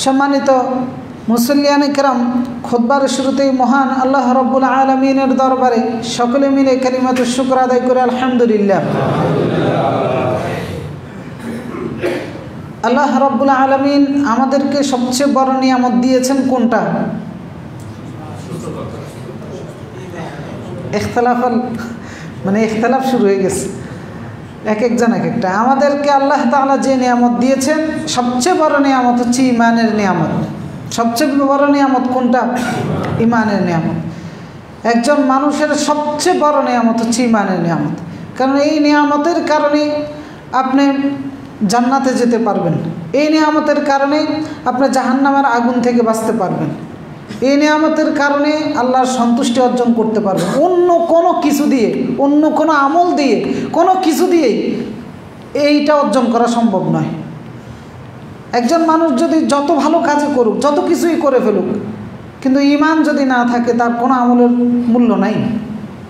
সম্মানিত মুসল্লিয়ান কিরাম, খুতবার শুরুতেই মহান আল্লাহ রাব্বুল আলামিনের দরবারে সকলে মিলে কালিমাতুশ শুকর আদায় করে আলহামদুলিল্লাহ। আল্লাহ রাব্বুল আলামিন আমাদেরকে সবচেয়ে বড় নিয়ামত দিয়েছেন কোনটা? ইখতিলাফ শুরু হয়ে গেছে, এক একজন এক একটা। আমাদেরকে আল্লাহ তাআলা যে নিয়ামত দিয়েছেন সবচেয়ে বড় নিয়ামত হচ্ছে ঈমানের নিয়ামত। সবচেয়ে বড় নিয়ামত কোনটা? ঈমানের নিয়ামত। একজন মানুষের সবচেয়ে বড় নিয়ামত হচ্ছে ঈমানের নিয়ামত, কারণ এই নিয়ামতের কারণে আপনি জান্নাতে যেতে পারবেন, এই নিয়ামতের কারণে আপনি জাহান্নামের আগুন থেকে বাঁচতে পারবেন, এই নিয়ামতের কারণে আল্লাহর সন্তুষ্টি অর্জন করতে পারবেন। অন্য কোনো কিছু দিয়ে, অন্য কোনো আমল দিয়ে, কোনো কিছু দিয়েই এইটা অর্জন করা সম্ভব নয়। একজন মানুষ যদি যত ভালো কাজে করুক, যত কিছুই করে ফেলুক, কিন্তু ঈমান যদি না থাকে তার কোনো আমলের মূল্য নাই।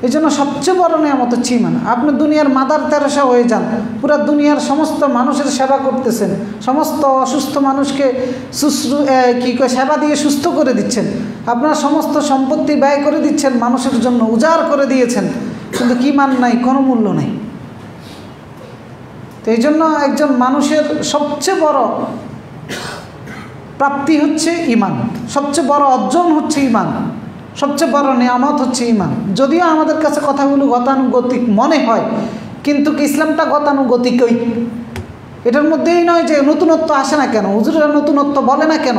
এই জন্য সবচেয়ে বড় নিয়ামত হচ্ছে ঈমান। আপনি দুনিয়ার মাদার তেরেসা হয়ে যান, পুরো দুনিয়ার সমস্ত মানুষের সেবা করতেছেন, সমস্ত অসুস্থ মানুষকে সেবা দিয়ে সুস্থ করে দিচ্ছেন, আপনার সমস্ত সম্পত্তি ব্যয় করে দিচ্ছেন মানুষের জন্য, উজাড় করে দিয়েছেন, কিন্তু কি ঈমান নাই, কোনো মূল্য নাই। তো এই জন্য একজন মানুষের সবচেয়ে বড় প্রাপ্তি হচ্ছে ঈমান, সবচেয়ে বড় অর্জন হচ্ছে ঈমান, সবচেয়ে বড় নিয়ামত হচ্ছে ঈমান। যদিও আমাদের কাছে কথাগুলো গতানুগতিক মনে হয়, কিন্তু ইসলামটা গতানুগতিকই। এটার মধ্যেই নয় যে নতুনত্ব আসে না কেন, হুজুরেরা নতুনত্ব বলে না কেন,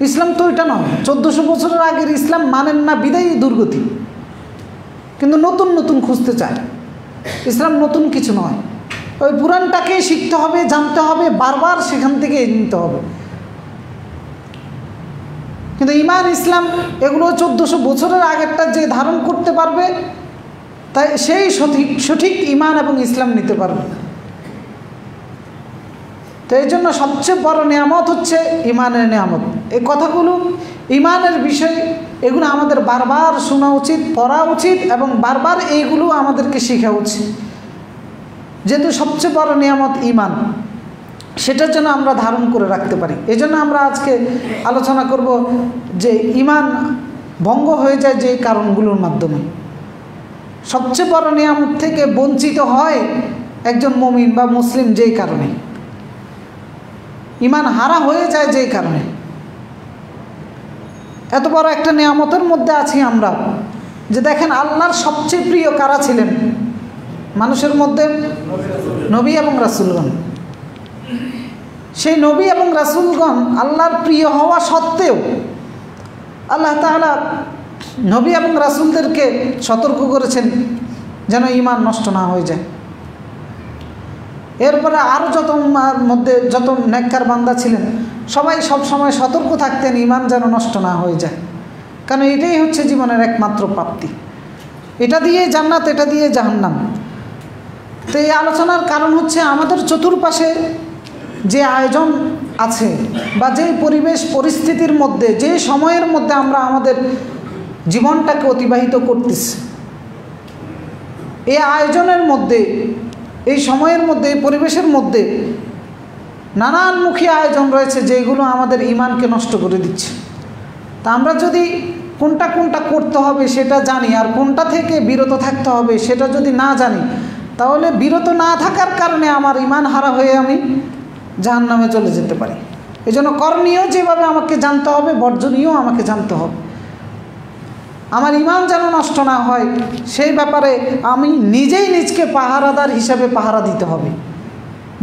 ইসলাম তো এটা নয়। 1400 বছরের আগের ইসলাম মানেন না বিদায়ী দুর্গতি, কিন্তু নতুন নতুন খুঁজতে চায়। ইসলাম নতুন কিছু নয়, ওই পুরাণটাকেই শিখতে হবে, জানতে হবে, বারবার সেখান থেকে নিতে হবে। কিন্তু ঈমান, ইসলাম এগুলো 1400 বছরের আগেরটা যে ধারণ করতে পারবে, তাই সেই সঠিক ঈমান এবং ইসলাম নিতে পারবে। তো এই জন্য সবচেয়ে বড় নিয়ামত হচ্ছে ঈমানের নিয়ামত। এই কথাগুলো, ঈমানের বিষয়, এগুলো আমাদের বারবার শোনা উচিত, পড়া উচিত, এবং বারবার এইগুলো আমাদেরকে শেখা উচিত। যেহেতু সবচেয়ে বড় নিয়ামত ঈমান, সেটার জন্য আমরা ধারণ করে রাখতে পারি। এই জন্য আমরা আজকে আলোচনা করব যে ঈমান ভঙ্গ হয়ে যায় যে কারণগুলোর মাধ্যমে। সবচেয়ে বড় নিয়ামত থেকে বঞ্চিত হয় একজন মুমিন বা মুসলিম যেই কারণে, ঈমান হারা হয়ে যায় যেই কারণে। এত বড় একটা নিয়ামতের মধ্যে আছি আমরা, যে দেখেন আল্লাহর সবচেয়ে প্রিয় কারা ছিলেন মানুষের মধ্যে? নবী এবং রাসূলগণ। সেই নবী এবং রাসূলগণ আল্লাহর প্রিয় হওয়া সত্ত্বেও আল্লাহ তাআলা নবী এবং রাসূলদেরকে সতর্ক করেছেন যেন ঈমান নষ্ট না হয়ে যায়। এরপরে আরও যত নেককার বান্দা ছিলেন সবাই সব সময় সতর্ক থাকতেন ঈমান যেন নষ্ট না হয়ে যায়, কারণ এটাই হচ্ছে জীবনের একমাত্র প্রাপ্তি। এটা দিয়ে জান্নাত, এটা দিয়ে জাহান্নাম। তো এই আলোচনার কারণ হচ্ছে আমাদের চতুর্পাশে যে আয়োজন আছে, বা যেই পরিবেশ পরিস্থিতির মধ্যে, যে সময়ের মধ্যে আমরা আমাদের জীবনটাকে অতিবাহিত করতেছি, এই আয়োজনের মধ্যে, এই সময়ের মধ্যে, এই পরিবেশের মধ্যে নানানমুখী আয়োজন রয়েছে যেগুলো আমাদের ঈমানকে নষ্ট করে দিচ্ছে। তা আমরা যদি কোনটা কোনটা করতে হবে সেটা জানি, আর কোনটা থেকে বিরত থাকতে হবে সেটা যদি না জানি, তাহলে বিরত না থাকার কারণে আমার ঈমান হারা হয়ে আমি জাহান্নামে চলে যেতে পারি। এই জন্য করণীয় যেভাবে আমাকে জানতে হবে, বর্জনীয় আমাকে জানতে হবে। আমার ঈমান যেন নষ্ট না হয় সেই ব্যাপারে আমি নিজেই নিজকে পাহারাদার হিসাবে পাহারা দিতে হবে।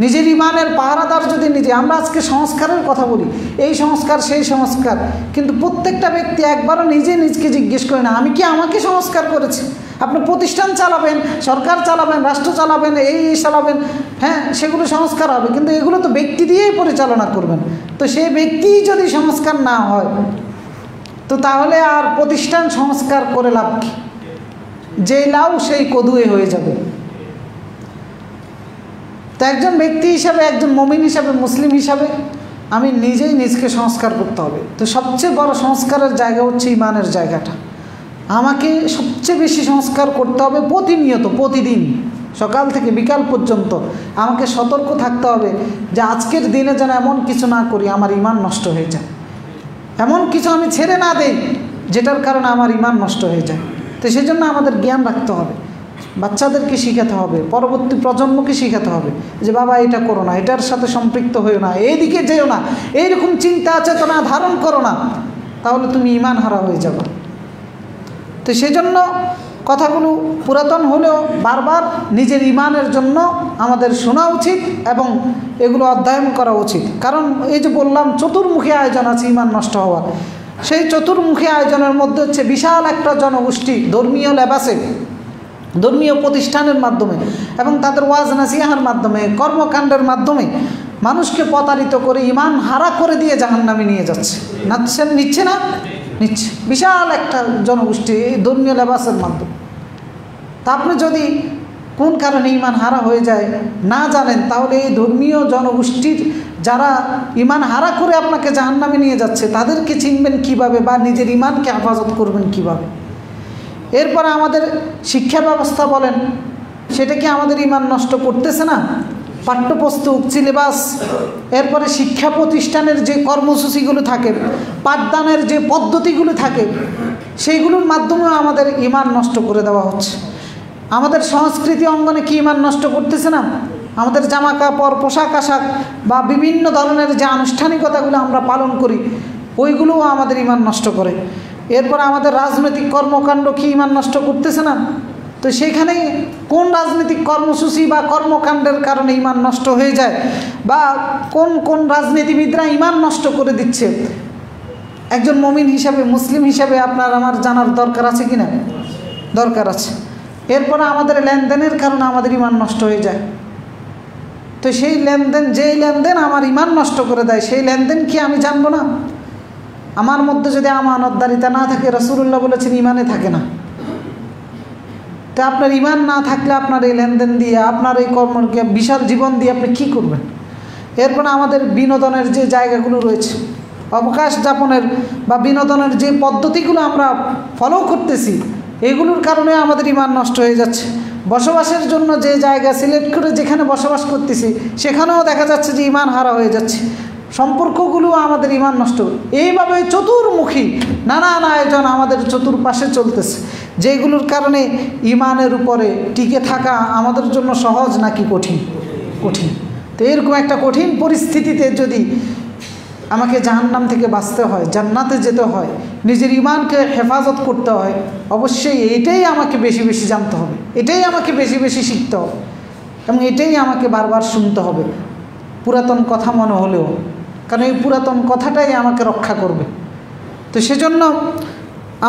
নিজের ঈমানের পাহারাদার যদি নিজে, আমরা আজকে সংস্কারের কথা বলি, এই সংস্কার সেই সংস্কার, কিন্তু প্রত্যেকটা ব্যক্তি একবারও নিজে নিজকে জিজ্ঞেস করে না আমি কি আমাকে সংস্কার করেছি। আপনি প্রতিষ্ঠান চালাবেন, সরকার চালাবেন, রাষ্ট্র চালাবেন, এই চালাবেন, হ্যাঁ সেগুলো সংস্কার হবে, কিন্তু এগুলো তো ব্যক্তি দিয়েই পরিচালনা করবেন। তো সেই ব্যক্তিই যদি সংস্কার না হয়, তো তাহলে আর প্রতিষ্ঠান সংস্কার করে লাভ কি? যেই লাউ সেই কদুয়ে হয়ে যাবে। তো একজন ব্যক্তি হিসাবে, একজন মুমিন হিসাবে, মুসলিম হিসাবে আমি নিজেই নিজকে সংস্কার করতে হবে। তো সবচেয়ে বড় সংস্কারের জায়গা হচ্ছে ঈমানের জায়গাটা। আমাকে সবচেয়ে বেশি সংস্কার করতে হবে প্রতিনিয়ত, প্রতিদিন সকাল থেকে বিকাল পর্যন্ত আমাকে সতর্ক থাকতে হবে যে আজকের দিনে যেন এমন কিছু না করি আমার ঈমান নষ্ট হয়ে যায়। এমন কিছু আমি ছেড়ে না দেই যেটার কারণে আমার ঈমান নষ্ট হয়ে যায়। তো সেই জন্য আমাদের জ্ঞান রাখতে হবে, বাচ্চাদেরকে শিখাতে হবে, পরবর্তী প্রজন্মকে শিখাতে হবে যে বাবা এটা করো না, এটার সাথে সম্পৃক্ত হয়েও না, এইদিকে যেও না, এইরকম চিন্তা চেতনা ধারণ করো না, তাহলে তুমি ঈমান হারা হয়ে যাবে। তো সেই জন্য কথাগুলো পুরাতন হলেও বারবার নিজের ঈমানের জন্য আমাদের শোনা উচিত এবং এগুলো অধ্যয়ন করা উচিত। কারণ এই যে বললাম চতুর্মুখী আয়োজন আছে ঈমান নষ্ট হওয়ার, সেই চতুর্মুখী আয়োজনের মধ্যে হচ্ছে বিশাল একটা জনগোষ্ঠী ধর্মীয় লেবাসে, ধর্মীয় প্রতিষ্ঠানের মাধ্যমে এবং তাদের ওয়াজ নাসিহার মাধ্যমে, কর্মকাণ্ডের মাধ্যমে মানুষকে প্রতারিত করে ঈমান হারা করে দিয়ে জাহান্নামে নিয়ে যাচ্ছে। নিচ্ছে না? নিচ্ছে। বিশাল একটা জনগোষ্ঠী ধর্মীয় লেবাসের মাধ্যমে। তা আপনি যদি কোন কারণে ঈমান হারা হয়ে যায় না জানেন, তাহলে এই ধর্মীয় জনগোষ্ঠীর যারা ঈমান হারা করে আপনাকে জাহান্নামে নিয়ে যাচ্ছে তাদেরকে চিনবেন কিভাবে, বা নিজের ঈমানকে হেফাজত করবেন কিভাবে? এরপরে আমাদের শিক্ষা ব্যবস্থা বলেন, সেটা কি আমাদের ঈমান নষ্ট করতেছে না? পাঠ্যপুস্তক, সিলেবাস, এরপরে শিক্ষা প্রতিষ্ঠানের যে কর্মসূচিগুলো থাকে, পাঠদানের যে পদ্ধতিগুলো থাকে, সেইগুলোর মাধ্যমেও আমাদের ঈমান নষ্ট করে দেওয়া হচ্ছে। আমাদের সংস্কৃতি অঙ্গনে কি ঈমান নষ্ট করতেছে না? আমাদের জামা কাপড়, পোশাক আশাক বা বিভিন্ন ধরনের যে আনুষ্ঠানিকতাগুলো আমরা পালন করি, ওইগুলোও আমাদের ঈমান নষ্ট করে। এরপর আমাদের রাজনৈতিক কর্মকাণ্ড কি ঈমান নষ্ট করতেছে না? তো সেইখানে কোন রাজনৈতিক কর্মসূচি বা কর্মকাণ্ডের কারণে ঈমান নষ্ট হয়ে যায়, বা কোন কোন রাজনীতিবিদরা ঈমান নষ্ট করে দিচ্ছে, একজন মুমিন হিসাবে, মুসলিম হিসাবে আপনার আমার জানার দরকার আছে কি না? দরকার আছে। এরপরে আমাদের লেনদেনের কারণে আমাদের ঈমান নষ্ট হয়ে যায়। তো সেই লেনদেন, যেই লেনদেন আমার ঈমান নষ্ট করে দেয়, সেই লেনদেন কি আমি জানবো না? আমার মধ্যে যদি আমানতদারিতা না থাকে, রাসূলুল্লাহ বলেছেন ঈমানে থাকে না। তো আপনার ঈমান না থাকলে আপনার এই লেনদেন দিয়ে, আপনার এই কর্মকে, বিশাল জীবন দিয়ে আপনি কী করবেন? এরপর আমাদের বিনোদনের যে জায়গাগুলো রয়েছে, অবকাশ যাপনের বা বিনোদনের যে পদ্ধতিগুলো আমরা ফলো করতেছি, এগুলোর কারণে আমাদের ঈমান নষ্ট হয়ে যাচ্ছে। বসবাসের জন্য যে জায়গা সিলেক্ট করে যেখানে বসবাস করতেছি, সেখানেও দেখা যাচ্ছে যে ঈমান হারা হয়ে যাচ্ছে। সম্পর্কগুলো আমাদের ঈমান নষ্ট। এইভাবে চতুর্মুখী নানান আয়োজন আমাদের চতুর্পাশে চলতেছে, যেগুলোর কারণে ঈমানের উপরে টিকে থাকা আমাদের জন্য সহজ নাকি কঠিন? কঠিন। তো এরকম একটা কঠিন পরিস্থিতিতে যদি আমাকে জাহান্নাম থেকে বাঁচতে হয়, জান্নাতে যেতে হয়, নিজের ঈমানকে হেফাজত করতে হয়, অবশ্যই এটাই আমাকে বেশি বেশি জানতে হবে, এটাই আমাকে বেশি বেশি শিখতে হবে এবং এটাই আমাকে বারবার শুনতে হবে, পুরাতন কথা মনে হলেও, কারণ এই পুরাতন কথাটাই আমাকে রক্ষা করবে। তো সেজন্য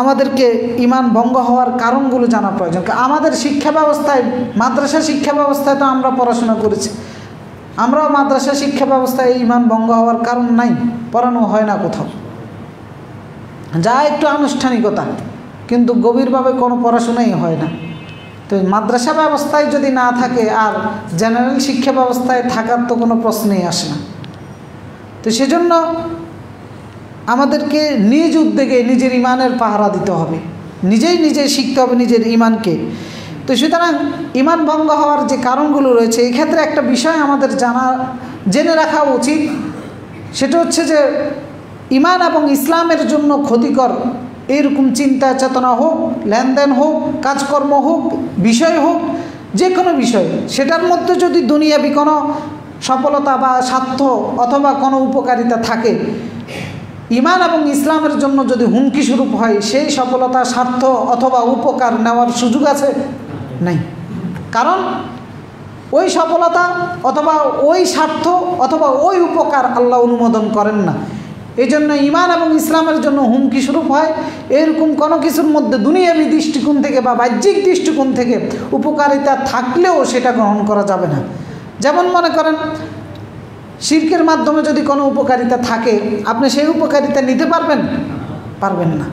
আমাদেরকে ঈমান ভঙ্গ হওয়ার কারণগুলো জানা প্রয়োজন। আমাদের শিক্ষা ব্যবস্থায়, মাদ্রাসা শিক্ষা ব্যবস্থায় তো আমরা পড়াশোনা করেছি, আমরাও মাদ্রাসা শিক্ষা ব্যবস্থায় ঈমান ভঙ্গ হওয়ার কারণ নাই, পড়ানো হয় না কোথাও, যা একটু আনুষ্ঠানিকতা, কিন্তু গভীরভাবে কোনো পড়াশোনাই হয় না। তো মাদ্রাসা ব্যবস্থায় যদি না থাকে, আর জেনারেল শিক্ষা ব্যবস্থায় থাকার তো কোনো প্রশ্নই আসে না। তো সেজন্য আমাদেরকে নিজ উদ্যোগে নিজের ঈমানের পাহারা দিতে হবে, নিজেই নিজে শিখতে হবে নিজের ঈমানকে। তো সুতরাং ঈমান ভঙ্গ হওয়ার যে কারণগুলো রয়েছে, এই ক্ষেত্রে একটা বিষয় আমাদের জেনে রাখা উচিত, সেটা হচ্ছে যে ঈমান এবং ইসলামের জন্য ক্ষতিকর এরকম চিন্তা চেতনা হোক, লেনদেন হোক, কাজকর্ম হোক, বিষয় হোক, যে কোনো বিষয়, সেটার মধ্যে যদি দুনিয়াবি কোনো সফলতা বা স্বার্থ অথবা কোনো উপকারিতা থাকে, ঈমান এবং ইসলামের জন্য যদি হুমকি স্বরূপ হয়, সেই সফলতা, স্বার্থ অথবা উপকার নেওয়ার সুযোগ আছে? নাই। কারণ ওই সফলতা অথবা ওই স্বার্থ অথবা ওই উপকার আল্লাহ অনুমোদন করেন না। এই জন্য ঈমান এবং ইসলামের জন্য হুমকি স্বরূপ হয় এরকম কোনো কিছুর মধ্যে দুনিয়াবী দৃষ্টিকোণ থেকে বা বাহ্যিক দৃষ্টিকোণ থেকে উপকারিতা থাকলেও সেটা গ্রহণ করা যাবে না। যেমন মনে করেন, শিরকের মাধ্যমে যদি কোনো উপকারিতা থাকে, আপনি সেই উপকারিতা নিতে পারবেন? পারবেন না।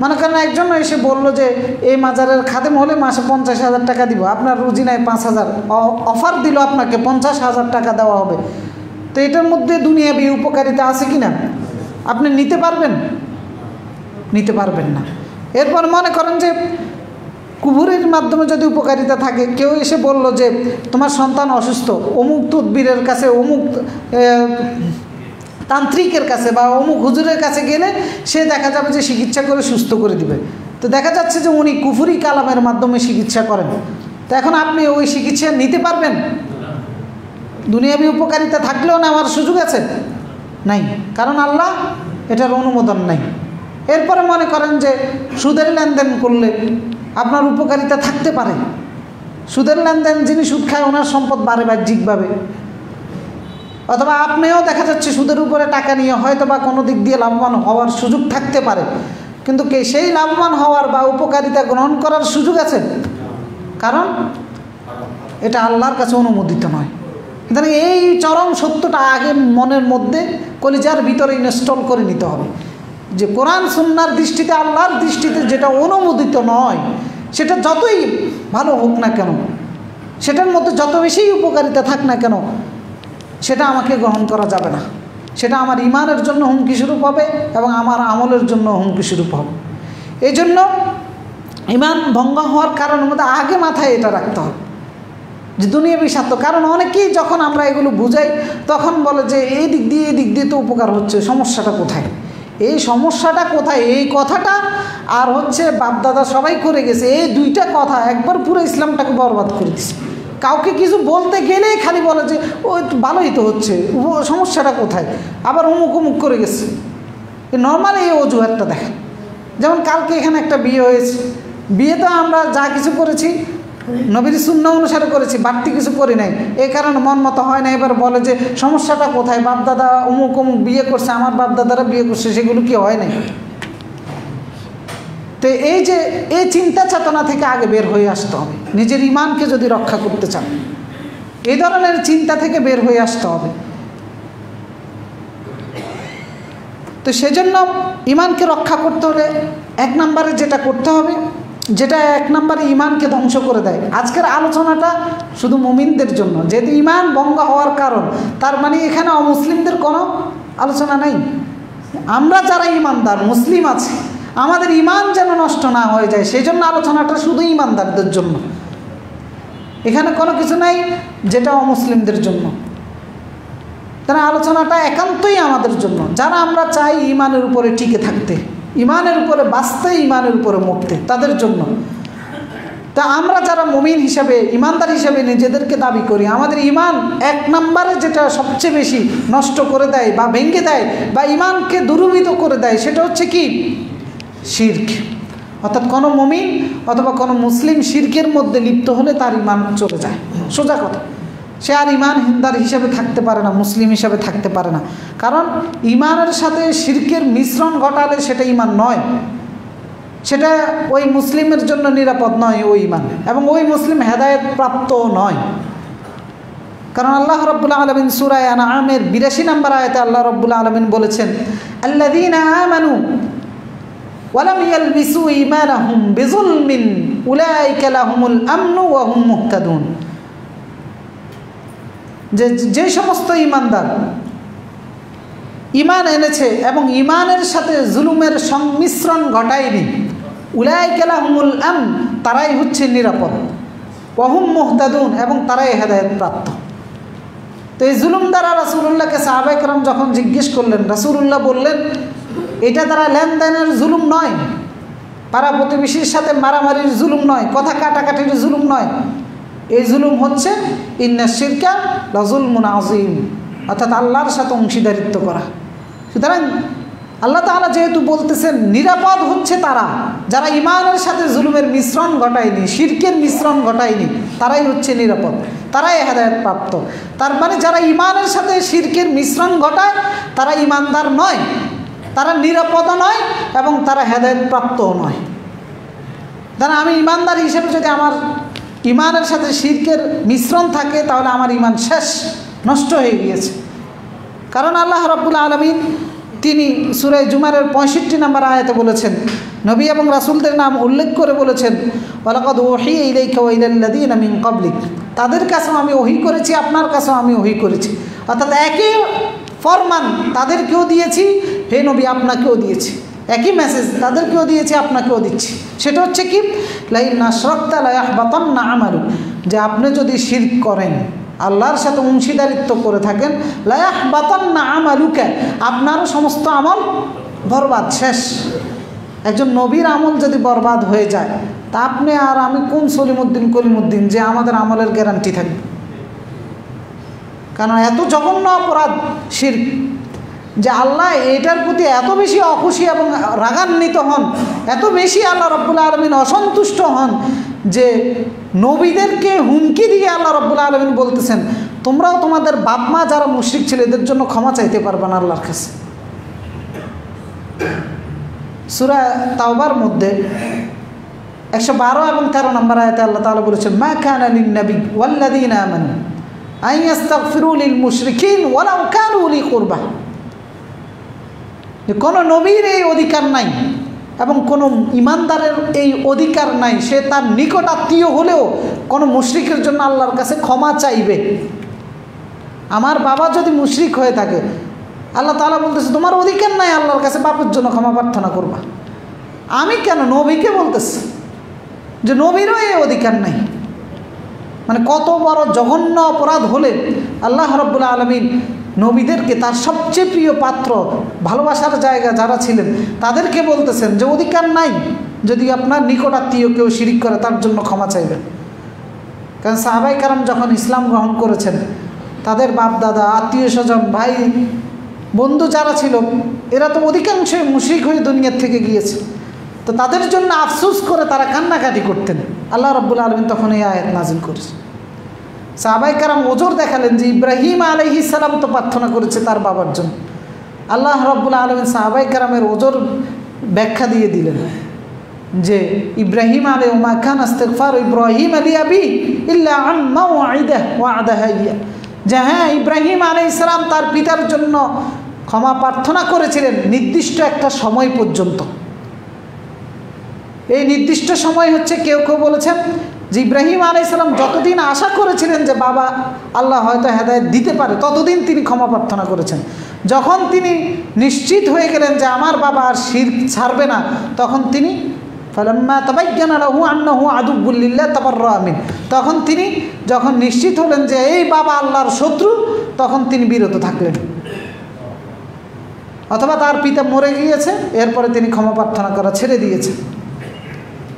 মনে করেন একজন এসে বলল যে এই মাজারের খাদেম হলে মাসে 50,000 টাকা দিব, আপনার রুজি নাই 5,000, অফার দিল আপনাকে 50,000 টাকা দেওয়া হবে। তো এটার মধ্যে দুনিয়াবী উপকারিতা আছে কি না? আপনি নিতে পারবেন? নিতে পারবেন না। এরপর মনে করেন যে কুফুরির মাধ্যমে যদি উপকারিতা থাকে, কেউ এসে বলল যে তোমার সন্তান অসুস্থ, অমুক তদবিরের কাছে, অমুক তান্ত্রিকের কাছে বা অমুক হুজুরের কাছে গেলে সে দেখা যাবে যে চিকিৎসা করে সুস্থ করে দিবে। তো দেখা যাচ্ছে যে উনি কুফরি কালামের মাধ্যমে চিকিৎসা করেন। তো এখন আপনি ওই চিকিৎসা নিতে পারবেন? দুনিয়াবি উপকারিতা থাকলেও নেওয়ার সুযোগ আছে? নাই, কারণ আল্লাহ এটার অনুমোদন নাই। এরপরে মনে করেন যে সুদের লেনদেন করলে আপনার উপকারিতা থাকতে পারে। সুদের লেনদেন, যিনি সুদ খায় ওনার সম্পদ বাড়ে বাহ্যিকভাবে, অথবা আপনিও দেখা যাচ্ছে সুদের উপরে টাকা নিয়ে হয়তো বা কোনো দিক দিয়ে লাভবান হওয়ার সুযোগ থাকতে পারে, কিন্তু সেই লাভবান হওয়ার বা উপকারিতা গ্রহণ করার সুযোগ আছে? কারণ এটা আল্লাহর কাছে অনুমোদিত নয়। সুতরাং এই চরম সত্যটা আগে মনের মধ্যে কলিজার ভিতরে ইনস্টল করে নিতে হবে যে কোরআন সুন্নাহর দৃষ্টিতে, আল্লাহর দৃষ্টিতে যেটা অনুমোদিত নয়, সেটা যতই ভালো হোক না কেন, সেটার মধ্যে যত বেশি উপকারিতা থাক না কেন, সেটা আমাকে গ্রহণ করা যাবে না। সেটা আমার ইমানের জন্য হুমকি স্বরূপ হবে এবং আমার আমলের জন্য হুমকি স্বরূপ হবে। এই জন্য ইমান ভঙ্গ হওয়ার কারণের মধ্যে আগে মাথায় এটা রাখতে হবে যে দুনিয়াবি স্বার্থ। কারণ অনেকেই যখন আমরা এগুলো বুঝাই তখন বলে যে এই দিক দিয়ে তো উপকার হচ্ছে, সমস্যাটা কোথায়? এই সমস্যাটা কোথায়? এই কথাটা আর হচ্ছে বাপদাদা সবাই করে গেছে, এই দুইটা কথা একবার পুরো ইসলামটাকে বরবাদ করে দিচ্ছে। কাউকে কিছু বলতে গেলেই খালি বলে যে ও ভালোই তো হচ্ছে, সমস্যাটা কোথায়? আবার অমুক করে গেছে। নর্মাল এই অজুহাতটা দেখেন। যেমন কালকে এখানে একটা বিয়ে হয়েছে, বিয়ে তো আমরা যা কিছু করেছি নবীর সুন্নাহ অনুসারে করেছি, বাড়তি কিছু করি নাই, এই কারণে মন মতো হয় না। এবার বলে যে সমস্যাটা কোথায়? বাপদাদা অমুক বিয়ে করছে, আমার বাপদাদারা বিয়ে করছে, সেগুলো কি হয় নাই? তো এই যে এই চিন্তা চেতনা থেকে আগে বের হয়ে আসতে হবে। নিজের ইমানকে যদি রক্ষা করতে চান, এই ধরনের চিন্তা থেকে বের হয়ে আসতে হবে। তো সেজন্য ইমানকে রক্ষা করতে হলে এক নম্বরে যেটা করতে হবে, যেটা এক নম্বরে ইমানকে ধ্বংস করে দেয়। আজকের আলোচনাটা শুধু মুমিনদের জন্য, যেহেতু ইমান ভঙ্গ হওয়ার কারণ, তার মানে এখানে অমুসলিমদের কোনো আলোচনা নাই। আমরা যারা ইমানদার মুসলিম আছি, আমাদের ইমান যেন নষ্ট না হয়ে যায়, সেই জন্য আলোচনাটা শুধু ইমানদারদের জন্য। এখানে কোনো কিছু নাই যেটা অমুসলিমদের জন্য। তারা আলোচনাটা একান্তই আমাদের জন্য, যারা আমরা চাই ইমানের উপরে টিকে থাকতে, ইমানের উপরে বাঁচতে, ইমানের উপরে মরতে, তাদের জন্য। তা আমরা যারা মুমিন হিসাবে, ইমানদার হিসাবে নিজেদেরকে দাবি করি, আমাদের ইমান এক নম্বরে যেটা সবচেয়ে বেশি নষ্ট করে দেয় বা ভেঙে দেয় বা ইমানকে দুর্বৃত করে দেয়, সেটা হচ্ছে কি? শিরক। অর্থাৎ কোনো মুমিন অথবা কোনো মুসলিম শিরকের মধ্যে লিপ্ত হলে তার ইমান চলে যায়। সোজা কথা, সে আর ইমানদার হিসাবে থাকতে পারে না, মুসলিম হিসাবে থাকতে পারে না। কারণ ইমানের সাথে শিরকের মিশ্রণ ঘটালে সেটা ইমান নয়, সেটা ওই মুসলিমের জন্য নিরাপদ নয় ওই ইমান, এবং ওই মুসলিম হেদায়েত প্রাপ্ত নয়। কারণ আল্লাহ রাব্বুল আলামিন সূরা আনআমের ৮২ নম্বর আয়াতে আল্লাহ রাব্বুল আলামিন বলেছেন, আল্লাযীনা আমানু ওয়া লাম ইয়ালবিসু ঈমানাহুম বিযুলমিন উলাইকা লাহুমুল আমনু ওয়া হুম মুহতাদুন। যে সমস্ত ইমানদার ইমান এনেছে এবং ইমানের সাথে জুলুমের সংমিশ্রণ ঘটায়নি, উলাইকা লাহুমুল আমন, তারাই হচ্ছে নিরাপদ, ওয়া হুম মুহতাদুন, এবং তারাই হেদায়েত প্রাপ্ত। তো এই জুলুম দ্বারা রাসূলুল্লাহকে সাহাবায়ে কেরাম যখন জিজ্ঞেস করলেন, রাসূলুল্লাহ বললেন এটা দ্বারা লেনদেনের জুলুম নয়, পাড়া প্রতিবেশীর সাথে মারামারির জুলুম নয়, কথা কাটাকাটির জুলুম নয়, এই জুলুম হচ্ছে ইন্না শিরকা লাযুলমুন আযীম, অর্থাৎ আল্লাহর সাথে অংশীদারিত্ব করা। সুতরাং আল্লাহ তাআলা যেহেতু বলতেছেন নিরাপদ হচ্ছে তারা যারা ইমানের সাথে জুলুমের মিশ্রণ ঘটায়নি, শিরকের মিশ্রণ ঘটায়নি, তারাই হচ্ছে নিরাপদ, তারাই হেদায়েত প্রাপ্ত। তার মানে যারা ইমানের সাথে শিরকের মিশ্রণ ঘটায় তারা ইমানদার নয়, তারা নিরাপদ নয়, এবং তারা হেদায়েত প্রাপ্তও নয়। তারা আমি ইমানদার হিসেবে যদি আমার ইমানের সাথে শিরকের মিশ্রণ থাকে তাহলে আমার ইমান শেষ, নষ্ট হয়ে গিয়েছে। কারণ আল্লাহ রাব্বুল আলামিন তিনি সূরা জুমারের ৬৫ নম্বর আয়াতে বলেছেন, নবী এবং রাসূলদের নাম উল্লেখ করে বলেছেন, ওয়ালাকাদ উহিয়া ইলাইকা ওয়া ইলাল্লাযীনা মিন ক্বাবলিক, তাদের কাছেও আমি ওহী করেছি, আপনার কাছেও আমি ওহী করেছি। অর্থাৎ একই ফরমান তাদেরকেও দিয়েছি, হে নবী আপনাকেও দিয়েছি, একই মেসেজ তাদেরকেও দিয়েছি, আপনাকেও দিচ্ছি। সেটা হচ্ছে কি? লাইন আশরাকতা লা ইয়াহবাতান্না আমালুক, যে আপনি যদি শিরক করেন আল্লাহর সাথে অংশীদারিত্ব করে থাকেন, লা ইয়াহবাতান্না আমালুকা, আপনারও সমস্ত আমল বরবাদ, শেষ। একজন নবীর আমল যদি বরবাদ হয়ে যায়, তা আপনি আর আমি কোন সলিমুদ্দিন কলিমুদ্দিন যে আমাদের আমলের গ্যারান্টি থাকবে? কারণ এত জঘন্য অপরাধ শিরক, যে আল্লাহ এটার প্রতি এত বেশি অখুশি এবং রাগান্বিত হন, এত বেশি আল্লাহ রাব্বুল আলামিন অসন্তুষ্ট হন যে নবীদেরকে হুমকি দিয়ে আল্লাহ রাব্বুল আলামিন বলতেছেন, তোমরাও তোমাদের বাপ মা যারা মুশরিক ছিল এদের জন্য ক্ষমা চাইতে পারবে না আল্লাহর কাছে। সূরা তাওবার মধ্যে 112 এবং 13 নম্বর আয়াতে আল্লাহ তাআলা বলেছেন, মা কানা লিন নবী ওয়াল্লাযীনা আমানু আন ইস্তাগফিরু লিল মুশরিকিন ওয়ালাউ কানু উলি কুরবা, যে কোনো নবীর এই অধিকার নাই এবং কোনো ইমানদারের এই অধিকার নাই, সে তার নিকট আত্মীয় হলেও কোনো মুশরিকের জন্য আল্লাহর কাছে ক্ষমা চাইবে। আমার বাবা যদি মুশরিক হয়ে থাকে, আল্লাহ তাআলা বলতেছে তোমার অধিকার নাই আল্লাহর কাছে বাপের জন্য ক্ষমা প্রার্থনা করবা। আমি কেন, নবীকে বলতেছি যে নবীরও এই অধিকার নাই। মানে কত বড় জঘন্য অপরাধ হলে আল্লাহ রাব্বুল আলামিন নবীদেরকে, তার সবচেয়ে প্রিয় পাত্র, ভালোবাসার জায়গা যারা ছিলেন, তাদেরকে বলতেছেন যে অধিকার নাই, যদি আপনার নিকট আত্মীয় কেউ শিরিক করে তার জন্য ক্ষমা চাইবেন। কারণ সাহাবায়ে কেরাম যখন ইসলাম গ্রহণ করেছেন, তাদের বাপ দাদা, আত্মীয় স্বজন, ভাই বন্ধু যারা ছিল, এরা তো অধিকাংশই মুশরিক হয়ে দুনিয়ার থেকে গিয়েছে। তো তাদের জন্য আফসোস করে তারা কান্নাকাটি করতেন। আল্লাহ রাব্বুল আলামিন তখন এই আয়াত নাজিল করেছে। সাহাবায়ে কেরাম ওজর দেখালেন যে ইব্রাহিম আলাইহিস সালাম তো প্রার্থনা করেছে তার বাবার জন্য। আল্লাহ রাব্বুল আলামিন সাহাবায়ে কেরামের ওজর ব্যাখ্যা দিয়ে দিলেন যে ইব্রাহিম আলাইহি মা কান ইস্তিগফার ইব্রাহিম লিআবি ইল্লা আন মাওঈদা ওয়া'দাহা ইয়া, যে হ্যাঁ, ইব্রাহিম আলাইহিস সালাম তার পিতার জন্য ক্ষমা প্রার্থনা করেছিলেন নির্দিষ্ট একটা সময় পর্যন্ত। এই নির্দিষ্ট সময় হচ্ছে, কেউ কেউ বলেছেন যে ইব্রাহিম আলাইহিস সালাম যতদিন আশা করেছিলেন যে বাবা আল্লাহ হয়তো হেদায়েত দিতে পারে, ততদিন তিনি ক্ষমা প্রার্থনা করেছেন। যখন তিনি নিশ্চিত হয়ে গেলেন যে আমার বাবা আর শিরক ছাড়বে না, তখন তিনি ফালাম্মা তাবায়্যানা লাহু আন্নাহু আদুউল লিল্লাহ তাবাররাআ মিন, তখন তিনি যখন নিশ্চিত হলেন যে এই বাবা আল্লাহর শত্রু, তখন তিনি বিরত থাকলেন। অথবা তার পিতা মরে গিয়েছে, এরপরে তিনি ক্ষমা প্রার্থনা করা ছেড়ে দিয়েছেন।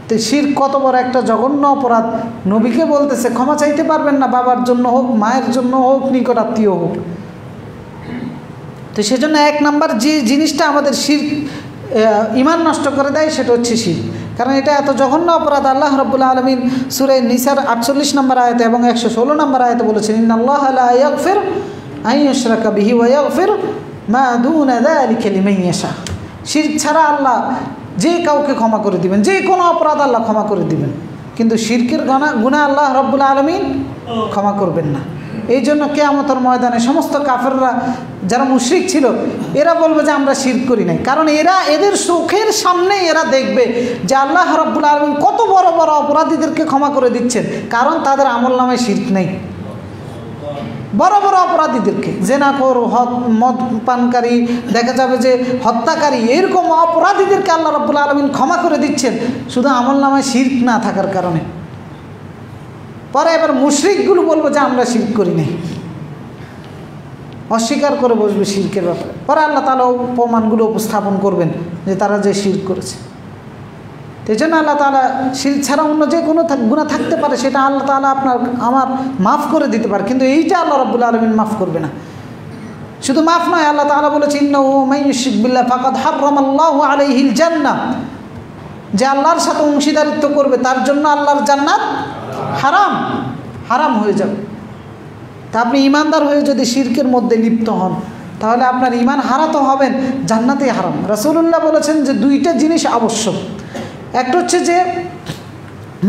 তো শিরক কত বড় একটা জঘন্য অপরাধ, নবীকে বলতেছে ক্ষমা চাইতে পারবেন না, বাবার জন্য হোক, মায়ের জন্য হোক, নিকট আত্মীয় হোক। তো সেজন্য এক নাম্বার যে জিনিসটা আমাদের শিরক ঈমান নষ্ট করে দেয়, সেটা হচ্ছে শিরক। কারণ এটা এত জঘন্য অপরাধ। আল্লাহ রাব্বুল আলামিন সূরা নিসার 48 নম্বর আয়াতে এবং 116 নম্বর আয়াতে বলেছেন, ইন্নাল্লাহা লা ইয়াগফিরু আন ইউশরাকা বিহি ওয়া ইয়াগফিরু মা দুনা যালিকা লিমান ইয়াশা। শিরক ছাড়া আল্লাহ যে কাউকে ক্ষমা করে দিবেন, যে কোনো অপরাধ আল্লাহ ক্ষমা করে দিবেন, কিন্তু শিরকের গুনাহ আল্লাহ রাব্বুল আলামিন ক্ষমা করবেন না। এই জন্য কিয়ামতের ময়দানে সমস্ত কাফেররা যারা মুশরিক ছিল, এরা বলবে যে আমরা শিরক করি নাই। কারণ এদের চোখের সামনে এরা দেখবে যে আল্লাহ রাব্বুল আলামিন কত বড় বড় অপরাধীদেরকে ক্ষমা করে দিচ্ছেন, কারণ তাদের আমলনামায় শিরক নেই। বড় বড় অপরাধীদেরকে, জেনাখোর, মদ পানকারী, দেখা যাবে যে হত্যাকারী, এরকম অপরাধীদেরকে আল্লাহ রাব্বুল আলামিন ক্ষমা করে দিচ্ছেন শুধু আমলনামায় শিরক না থাকার কারণে। পরে এবার মুশরিকগুলো বলবো যে আমরা শিরক করি নাই, অস্বীকার করে বসবে শিরকের ব্যাপারে। পরে আল্লাহ তাআলা প্রমাণগুলো উপস্থাপন করবেন যে তারা যে শিরক করেছে। এই জন্য আল্লাহ তাআলা শিরক ছাড়া অন্য যে কোনো গুনাহ থাকতে পারে, সেটা আল্লাহ তাআলা আমার মাফ করে দিতে পারে, কিন্তু এইটা আল্লাহ রাব্বুল আলামিন মাফ করবে না। শুধু মাফ নয়, আল্লাহ তাআলা বলেছেন, ইন্নাহু মান ইউশরিক বিল্লাহ ফাকাদ হারামাল্লাহু আলাইহিল জান্নাহ, যে আল্লাহর সাথে অংশীদারিত্ব করবে তার জন্য আল্লাহর জান্নাত হারাম হয়ে যাবে। তা আপনি ইমানদার হয়ে যদি শিরকের মধ্যে লিপ্ত হন, তাহলে আপনার ইমান হারাতে হবেন, জান্নাতেই হারাম। রাসূলুল্লাহ বলেছেন যে দুইটা জিনিস আবশ্যক। একটা হচ্ছে যে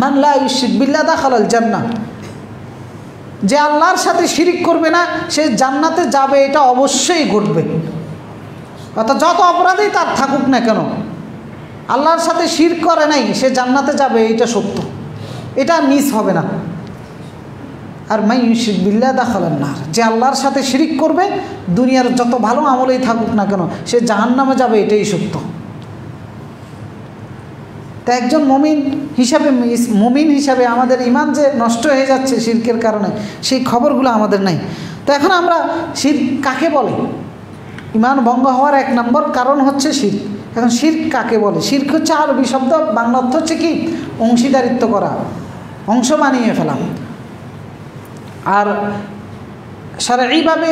মান লা ইউশরিক বিল্লাহ দাখালাল জান্নাহ, যে আল্লাহর সাথে শিরিক করবে না সে জান্নাতে যাবে, এটা অবশ্যই ঘটবে। অর্থাৎ যত অপরাধী তার থাকুক না কেন, আল্লাহর সাথে শিরক করে নাই, সে জান্নাতে যাবে, এটা সত্য, এটা মিস হবে না। আর মান ইউশরিক বিল্লাহ দাখালান নার, যে আল্লাহর সাথে শিরিক করবে, দুনিয়ার যত ভালো আমলেই থাকুক না কেন, সে জাহান্নামে যাবে, এটাই সত্য। তা একজন মুমিন হিসাবে আমাদের ঈমান যে নষ্ট হয়ে যাচ্ছে শিরকের কারণে, সেই খবরগুলো আমাদের নাই। তো এখন আমরা শিরক কাকে বলে? ঈমান ভঙ্গ হওয়ার 1 নম্বর কারণ হচ্ছে শিরক। এখন শিরক কাকে বলে? শিরক হচ্ছে আরবি শব্দ, বাংলা অর্থ হচ্ছে কি? অংশীদারিত্ব করা, অংশ বানিয়ে ফেলা। আর শারঈভাবে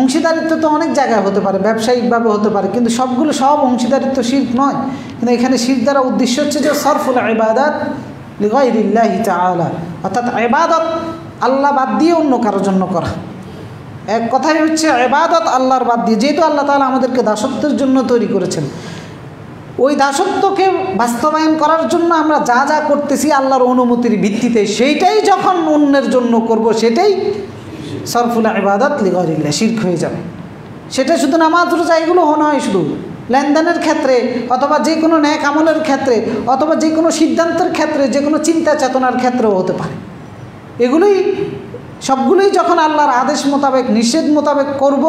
অংশীদারিত্ব তো অনেক জায়গায় হতে পারে, ব্যবসায়িকভাবে হতে পারে, কিন্তু সব অংশীদারিত্ব শিরক নয়। কিন্তু এখানে শিরক দ্বারা উদ্দেশ্য হচ্ছে যে সরফুল ইবাদাত লিগাইরিল্লাহি তাআলা, অর্থাৎ ইবাদত আল্লাহ বাদ দিয়ে অন্য কারোর জন্য করা। এক কথাই হচ্ছে ইবাদত আল্লাহর বাদ দিয়ে, যেহেতু আল্লাহ তাআলা আমাদেরকে দাসত্বের জন্য তৈরি করেছেন, ওই দাসত্বকে বাস্তবায়ন করার জন্য আমরা যা যা করতেছি আল্লাহর অনুমতির ভিত্তিতে, সেইটাই যখন অন্যের জন্য করব, সেটাই সরফুল ইবাদাত লিগাইরিল্লাহ, শিরক হয়ে যাবে। সেটা শুধু নামাজ রোজা এগুলো নয়, শুধু লেনদেনের ক্ষেত্রে অথবা যে কোনো ন্যাক আমলের ক্ষেত্রে অথবা যে কোনো সিদ্ধান্তের ক্ষেত্রে, যে কোনো চিন্তা চেতনার ক্ষেত্রেও হতে পারে। সবগুলোই যখন আল্লাহর আদেশ মোতাবেক নিষেধ মোতাবেক করব,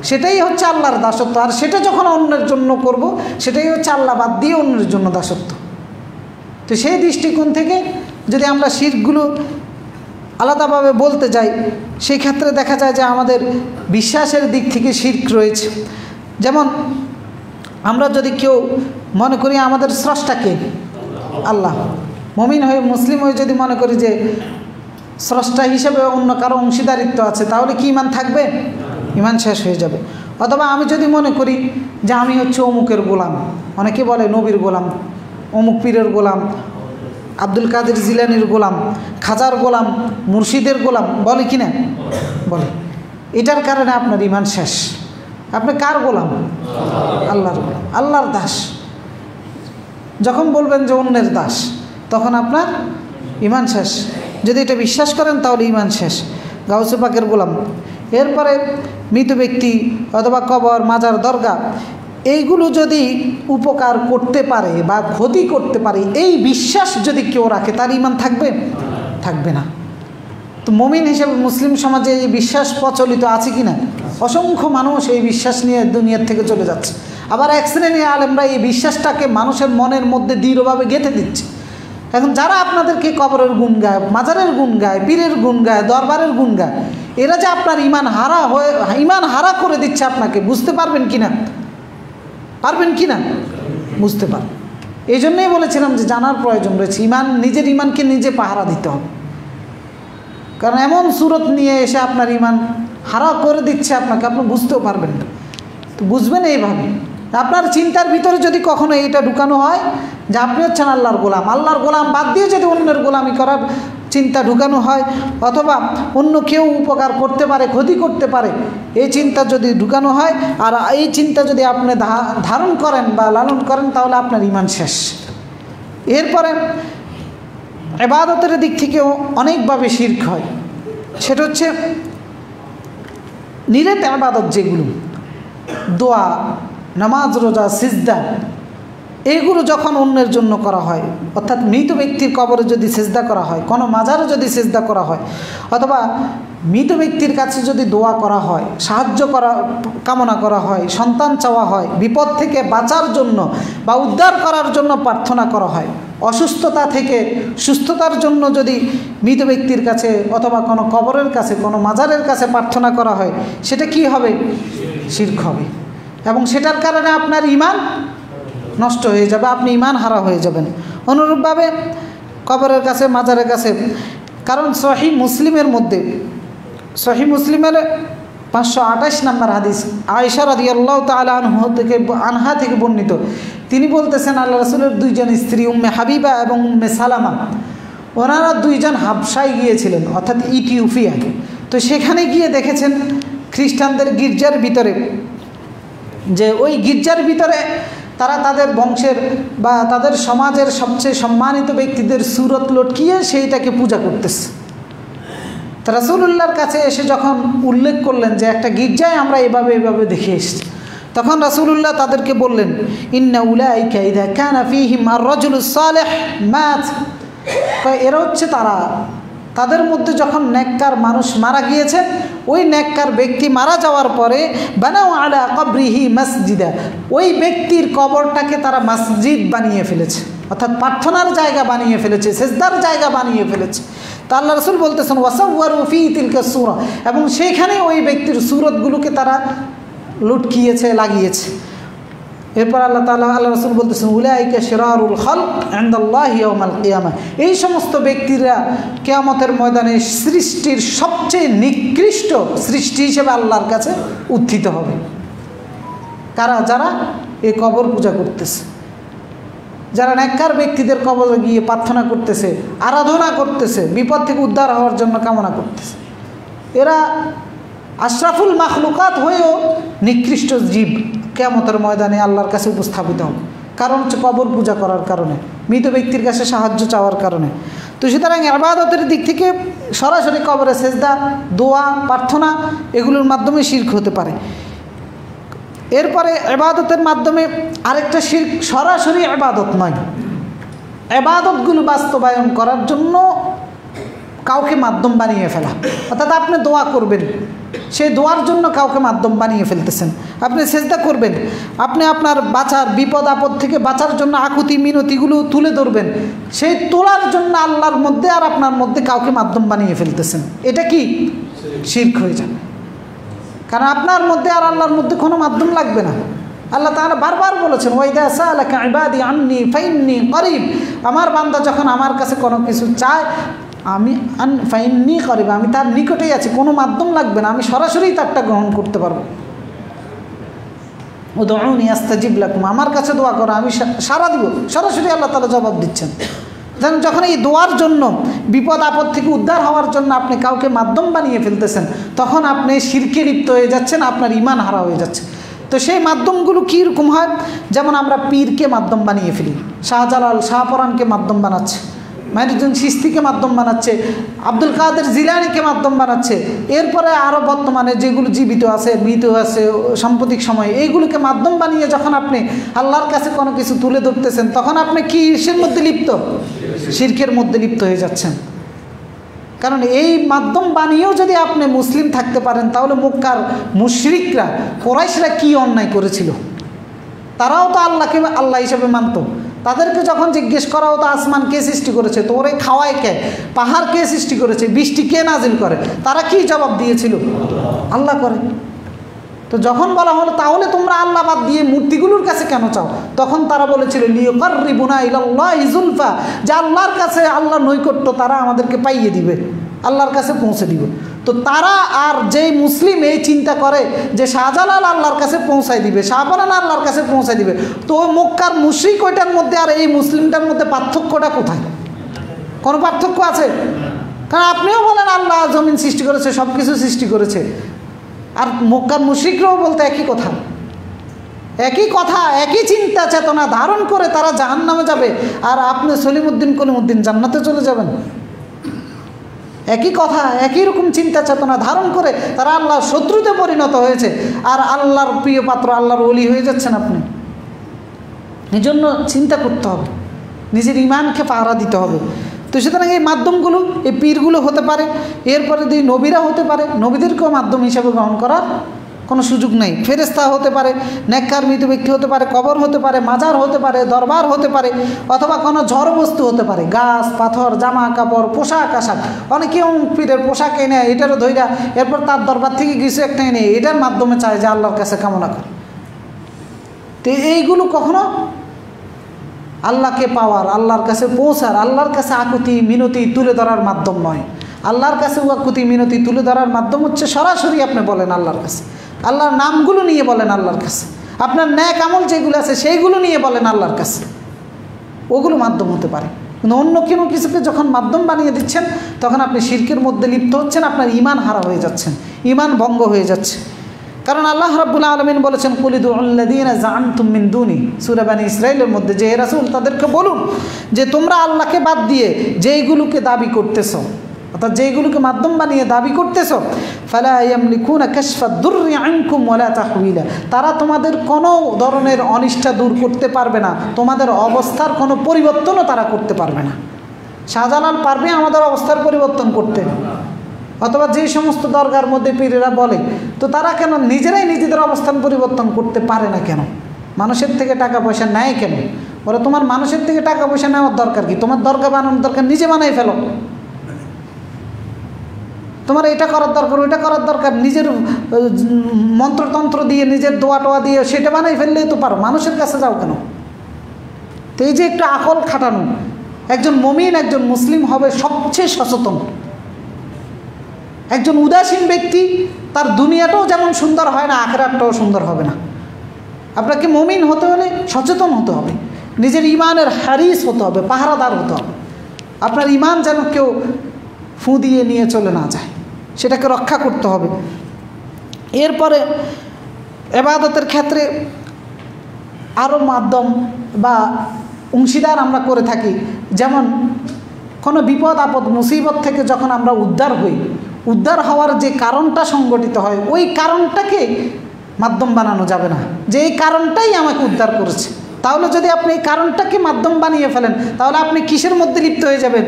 সেটাই হচ্ছে আল্লাহর দাসত্ব। আর সেটা যখন অন্যের জন্য করব, সেটাই হচ্ছে আল্লাহ বাদ দিয়ে অন্যের জন্য দাসত্ব। তো সেই দৃষ্টিকোণ থেকে যদি আমরা শিরকগুলো আলাদাভাবে বলতে যাই, সেই ক্ষেত্রে দেখা যায় যে আমাদের বিশ্বাসের দিক থেকে শিরক রয়েছে। যেমন আমরা যদি কেউ মনে করি আমাদের স্রষ্টাকে আল্লাহ, মুমিন হয়ে মুসলিম হয়ে যদি মনে করি যে স্রষ্টা হিসেবে অন্য কারো অংশীদারিত্ব আছে, তাহলে কি ঈমান থাকবে? ঈমান শেষ হয়ে যাবে। অথবা আমি যদি মনে করি যে আমি হচ্ছে অমুকের গোলাম, অনেকে বলে নবীর গোলাম, অমুক পীরের গোলাম, আব্দুল কাদের জিলানির গোলাম, খাজার গোলাম, মুর্শিদের গোলাম, বলে কি না? বলে। এটার কারণে আপনার ঈমান শেষ। আপনি কার গোলাম? আল্লাহর গোলাম, আল্লাহর দাস। যখন বলবেন যে অন্যের দাস, তখন আপনার ঈমান শেষ। যদি এটা বিশ্বাস করেন তাহলে ঈমান শেষ। গাউসে পাকের গোলাম। এরপরে মৃত ব্যক্তি অথবা কবর, মাজার, দরগা, এইগুলো যদি উপকার করতে পারে বা ক্ষতি করতে পারে, এই বিশ্বাস যদি কেউ রাখে, তার ঈমান থাকবে? থাকবে না। তো মুমিন হিসেবে মুসলিম সমাজে এই বিশ্বাস প্রচলিত আছে কি না? অসংখ্য মানুষ এই বিশ্বাস নিয়ে দুনিয়ার থেকে চলে যাচ্ছে। আবার এক শ্রেণীর আলেমরা এই বিশ্বাসটাকে মানুষের মনের মধ্যে দৃঢ়ভাবে গেঁথে দিচ্ছে। এখন যারা আপনাদেরকে কবরের গুণ গায়, মাজারের গুণ গায়, পীরের গুণ গায়, দরবারের গুণ গায়, এরা যে আপনার ঈমান হারা করে দিচ্ছে, আপনাকে বুঝতে পারবেন কি না? পারবেন কি না? বুঝতে পারবেন। এই জন্যই বলেছিলাম যে জানার প্রয়োজন রয়েছে। নিজের ঈমানকে নিজে পাহারা দিতে হবে। কারণ এমন সুরত নিয়ে এসে আপনার ঈমান হারা করে দিচ্ছে আপনাকে, আপনি বুঝতেও পারবেন না। তো বুঝবেন এইভাবে, আপনার চিন্তার ভিতরে যদি কখনো এইটা ঢুকানো হয় যে আপনি হচ্ছেন আল্লাহর গোলাম, আল্লাহর গোলাম বাদ দিয়ে যদি অন্যের গোলামি করার চিন্তা ঢুকানো হয়, অথবা অন্য কেউ উপকার করতে পারে, ক্ষতি করতে পারে, এই চিন্তা যদি ঢুকানো হয়, আর এই চিন্তা যদি আপনি ধারণ করেন বা লালন করেন, তাহলে আপনার ঈমান শেষ। এরপরে ইবাদতের দিক থেকেও অনেকভাবে শিরক হয়। সেটা হচ্ছে নিরেট ইবাদত, যেগুলো দোয়া, নামাজ, রোজা, সিজদা, এইগুলো যখন অন্যের জন্য করা হয়, অর্থাৎ মৃত ব্যক্তির কবরে যদি সিজদা করা হয়, কোনো মাজারে যদি সিজদা করা হয়, অথবা মৃত ব্যক্তির কাছে যদি দোয়া করা হয়, সাহায্য কামনা করা হয়, সন্তান চাওয়া হয়, বিপদ থেকে বাঁচার জন্য বা উদ্ধার করার জন্য প্রার্থনা করা হয়, অসুস্থতা থেকে সুস্থতার জন্য যদি মৃত ব্যক্তির কাছে অথবা কোনো কবরের কাছে, কোনো মাজারের কাছে প্রার্থনা করা হয়, সেটা কি হবে? শিরক হবে। এবং সেটার কারণে আপনার ঈমান নষ্ট হয়ে যাবে, আপনি ঈমান হারা হয়ে যাবেন। অনুরূপভাবে কবরের কাছে, মাজারের কাছে, কারণ সহিহ মুসলিমের 528 নম্বর হাদিস, আয়েশা রাদিয়াল্লাহু তাআলা আনহা থেকে বর্ণিত। তিনি বলতেছেন, আল্লাহ রাসূলের 2 জন স্ত্রী, উম্মে হাবিবা এবং উম্মে সালামা, ওনারা 2 জন হাবশায় গিয়েছিলেন, অর্থাৎ ইথিওপিয়ায়। তো সেখানে গিয়ে দেখেছেন খ্রিস্টানদের গির্জার ভিতরে, যে ওই গির্জার ভিতরে তারা তাদের বংশের বা তাদের সমাজের সবচেয়ে সম্মানিত ব্যক্তিদের সুরত লটকিয়ে সেইটাকে পূজা করতেছে। তা রাসূলুল্লাহর কাছে এসে যখন উল্লেখ করলেন যে একটা গির্জায় আমরা এভাবে দেখে এসেছি, তখন রাসূলুল্লাহ তাদেরকে বললেন, ইন্না উলাইকা ইযা কানা ফীহিম আর-রাজুলুস সালিহ মাত, এরা হচ্ছে তাদের মধ্যে যখন নেককার মানুষ মারা গিয়েছে, ওই নেককার ব্যক্তি মারা যাওয়ার পরে বানাউ আলা কবরিহি মসজিদা, ওই ব্যক্তির কবরটাকে তারা মসজিদ বানিয়ে ফেলেছে। অর্থাৎ প্রার্থনার জায়গা বানিয়ে ফেলেছে, সেজদার জায়গা বানিয়ে ফেলেছে। তা আল্লাহ রাসূল বলতেছেন ওয়াসাওয়ারু ফি তিলকা সূরা, এবং সেইখানে ওই ব্যক্তির সূরতগুলোকে তারা লুটকিয়েছে, লাগিয়েছে। এরপর আল্লাহ রাসূল বলতেছেন উলাইকা শিরারুল খালক ইনদাল্লাহি ইয়াউমাল কিয়ামা, এই সমস্ত ব্যক্তিরা কিয়ামতের ময়দানে সৃষ্টির সবচেয়ে নিকৃষ্ট সৃষ্টি হিসেবে আল্লাহর কাছে উত্থিত হবে। কারা? যারা এই কবর পূজা করতেছে, যারা নেককার ব্যক্তিদের কবরে গিয়ে প্রার্থনা করতেছে, আরাধনা করতেছে, বিপদ থেকে উদ্ধার হওয়ার জন্য কামনা করতেছে। এরা আশরাফুল মাখলুকাত হয়েও নিকৃষ্ট জীব কিয়ামতের ময়দানে আল্লাহর কাছে উপস্থাপিত হবে। কারণ হচ্ছে কবর পূজা করার কারণে, মৃত ব্যক্তির কাছে সাহায্য চাওয়ার কারণে। তো সুতরাং ইবাদতের দিক থেকে সরাসরি কবরে সেজদা, দোয়া, প্রার্থনা এগুলোর মাধ্যমে শিরক হতে পারে। এরপরে ইবাদতের মাধ্যমে আরেকটা শিরক, সরাসরি ইবাদত নয়, ইবাদতগুলো বাস্তবায়ন করার জন্য কাউকে মাধ্যম বানিয়ে ফেলা। অর্থাৎ আপনি দোয়া করবেন, সেই দোয়ার জন্য কাউকে মাধ্যম বানিয়ে ফেলতেছেন। আপনি সেজদা করবেন, আপনি আপনার বাঁচার, বিপদ আপদ থেকে বাঁচার জন্য আকুতি মিনতিগুলো তুলে ধরবেন, সেই তোলার জন্য আল্লাহর মধ্যে আর আপনার মধ্যে কাউকে মাধ্যম বানিয়ে ফেলতেছেন। এটা কি? শিরক হয়ে যাবে। কারণ আপনার মধ্যে আর আল্লাহর মধ্যে কোনো মাধ্যম লাগবে না। আল্লাহ তাআলা বারবার বলেছেন ওয়াইদা সালাকা ইবাদি আন্নী ফাইন্নী করিব, আমার বান্দা যখন আমার কাছে কোনো কিছু চায় আমি ফাইন্নী করিব, আমি তার নিকটেই আছি, কোনো মাধ্যম লাগবে না, আমি সরাসরি তারটা গ্রহণ করতে পারবো। উদউনি আস্তাজিব লাকুম, আমার কাছে দোয়া করো, আমি সাড়া দিব। সরাসরি আল্লাহ তাআলা জবাব দিচ্ছেন। যখন এই দোয়ার জন্য, বিপদ আপদ থেকে উদ্ধার হওয়ার জন্য আপনি কাউকে মাধ্যম বানিয়ে ফেলতেছেন, তখন আপনি শিরকে লিপ্ত হয়ে যাচ্ছেন, আপনার ঈমান হারা হয়ে যাচ্ছে। তো সেই মাধ্যমগুলো কীরকম হয়? যেমন আমরা পীরকে মাধ্যম বানিয়ে ফেলি, শাহজালাল, শাহপরানকে মাধ্যম বানাচ্ছে, মাইনুদ্দিন চিশতিকে মাধ্যম বানাচ্ছে, আব্দুল কাদের জিলানীকে মাধ্যম বানাচ্ছে। এরপরে আরও বর্তমানে যেগুলো জীবিত আছে, মৃত আছে, সাম্প্রতিক সময়ে এইগুলোকে মাধ্যম বানিয়ে যখন আপনি আল্লাহর কাছে কোনো কিছু তুলে ধরতেছেন, তখন আপনি কি কিসের মধ্যে লিপ্ত? শিরকের মধ্যে লিপ্ত হয়ে যাচ্ছেন। কারণ এই মাধ্যম বানিয়েও যদি আপনি মুসলিম থাকতে পারেন, তাহলে মক্কার মুশরিকরা, কুরাইশরা কি অন্যায় করেছিল? তারাও তো আল্লাহকে আল্লাহ হিসেবে মানত। তাদেরকে যখন জিজ্ঞেস করা হতো আসমান কে সৃষ্টি করেছে, তো ওরে খাওয়ায় কে, পাহাড় কে সৃষ্টি করেছে, বৃষ্টি কে নাজিল করে, তারা কি জবাব দিয়েছিল? আল্লাহ করে। তো যখন বলা হলো তাহলে তোমরা আল্লাহ বাদ দিয়ে মূর্তিগুলোর কাছে কেন চাও, তখন তারা বলেছিল লিয়ুকাররিবুনা ইলাল্লাহি যুলফা, যে আল্লাহর কাছে আল্লাহর নৈকট্য তারা আমাদেরকে পাইয়ে দিবে, আল্লাহর কাছে পৌঁছে দিবে। তো তারা আর যেই মুসলিম এই চিন্তা করে যে শাহজালাল আল্লাহর কাছে পৌঁছায় দিবে, শাহপরান আল্লাহর কাছে পৌঁছায় দিবে, তো ওই মক্কার মুশরিক ওইটার মধ্যে আর এই মুসলিমটার মধ্যে পার্থক্যটা কোথায়? কোনো পার্থক্য আছে? কারণ আপনিও বলেন আল্লাহ জমিন সৃষ্টি করেছে, সব কিছু সৃষ্টি করেছে, আর মক্কার মুশরিকরাও বলতে একই কথা, একই কথা, একই চিন্তা চেতনা ধারণ করে তারা জাহান্নামে যাবে, আর আপনি সলিমুদ্দিন কলিমুদ্দিন জান্নাতে চলে যাবেন। একই কথা, একই রকম চিন্তা চেতনা ধারণ করে তারা আল্লাহর শত্রুতে পরিণত হয়েছে, আর আল্লাহর প্রিয় পাত্র, আল্লাহর ওলি হয়ে যাচ্ছেন আপনি। এজন্য চিন্তা করতে হবে, নিজের ঈমানকে পাহারা দিতে হবে। তো সুতরাং এই মাধ্যমগুলো, এই পীরগুলো হতে পারে, এরপরে দিয়ে নবীরা হতে পারে, নবীদেরকেও মাধ্যম হিসাবে গ্রহণ করার কোনো সুযোগ নেই। ফেরেশতা হতে পারে, নেককার মৃত ব্যক্তি হতে পারে, কবর হতে পারে, মাজার হতে পারে, দরবার হতে পারে, অথবা কোনো ঝড় বস্তু হতে পারে, গাছ, পাথর, জামা কাপড়, পোশাক আশাক। অনেকেও পীরের পোশাক এনে এটারও ধৈরা এরপর তার দরবার থেকে কিছু একটা এনে এটার মাধ্যমে চায় যে আল্লাহর কাছে কামনা করে। তো এইগুলো কখনো আল্লাহকে পাওয়ার, আল্লাহর কাছে পৌঁছার, আল্লাহর কাছে আকুতি মিনতি তুলে ধরার মাধ্যম নয়। আল্লাহর কাছে আকুতি মিনতি তুলে ধরার মাধ্যম হচ্ছে সরাসরি আপনি বলেন আল্লাহর কাছে, আল্লাহর নামগুলো নিয়ে বলেন আল্লাহর কাছে, আপনার ন্যাক আমল যেগুলো আছে সেইগুলো নিয়ে বলেন আল্লাহর কাছে, ওগুলো মাধ্যম হতে পারে। কিন্তু অন্য কোনো কিছুকে যখন মাধ্যম বানিয়ে দিচ্ছেন, তখন আপনি শিরকের মধ্যে লিপ্ত হচ্ছেন, আপনার ঈমান হারা হয়ে যাচ্ছেন, ঈমান ভঙ্গ হয়ে যাচ্ছে। কারণ আল্লাহ রাব্বুল আলামিন বলেছেন কুলিদুল্লাযীনা যাআমতুম মিন দুনি, সূরা বানী ইসরাঈলের মধ্যে, যে হে রাসূল তাদেরকে বলুন যে তোমরা আল্লাহকে বাদ দিয়ে যেইগুলোকে দাবি করতেছো, অর্থাৎ যেইগুলোকে মাধ্যম বানিয়ে দাবি করতেছো, ফালা ইয়ামলিকুনা কাশফাদ দুররি আনকুম ওয়ালা তাহওয়িলা, তারা তোমাদের কোনো ধরনের অনিষ্টা দূর করতে পারবে না, তোমাদের অবস্থার কোনো পরিবর্তনও তারা করতে পারবে না। শাহজালাল পারবে আমাদের অবস্থার পরিবর্তন করতে? অথবা যে সমস্ত দরগার মধ্যে পীরেরা বলে, তো তারা কেন নিজেরাই নিজেদের অবস্থান পরিবর্তন করতে পারে না কেন? মানুষের থেকে টাকা পয়সা নেয় কেন? বলে তোমার মানুষের থেকে টাকা পয়সা নেওয়ার দরকার কি, তোমার দরগা বানানোর দরকার নিজে বানাই ফেলো, তোমার এটা করার দরকার ওইটা করার দরকার, নিজের মন্ত্রতন্ত্র দিয়ে নিজের দোয়া টোয়া দিয়ে সেটা বানাই ফেললেই তো পারো, মানুষের কাছে যাও কেন? তো এই যে একটু আকল খাটানো, একজন মুমিন একজন মুসলিম হবে সবচেয়ে সচেতন। একজন উদাসীন ব্যক্তি তার দুনিয়াটাও যেমন সুন্দর হয় না, আখিরাতটাও সুন্দর হবে না। আপনাকে মুমিন হতে হলে সচেতন হতে হবে, নিজের ইমানের হারিস হতে হবে, পাহারাদার হতে হবে। আপনার ইমান যেন কেউ ফু দিয়ে নিয়ে চলে না যায়, সেটাকে রক্ষা করতে হবে। এরপরে ইবাদতের ক্ষেত্রে আরও মাধ্যম বা অংশীদার আমরা করে থাকি, যেমন কোনো বিপদ আপদ মুসিবত থেকে যখন আমরা উদ্ধার হই, উদ্ধার হওয়ার যে কারণটা সংগঠিত হয় ওই কারণটাকে মাধ্যম বানানো যাবে না যে এই কারণটাই আমাকে উদ্ধার করেছে। তাহলে যদি আপনি এই কারণটাকে মাধ্যম বানিয়ে ফেলেন তাহলে আপনি কিসের মধ্যে লিপ্ত হয়ে যাবেন?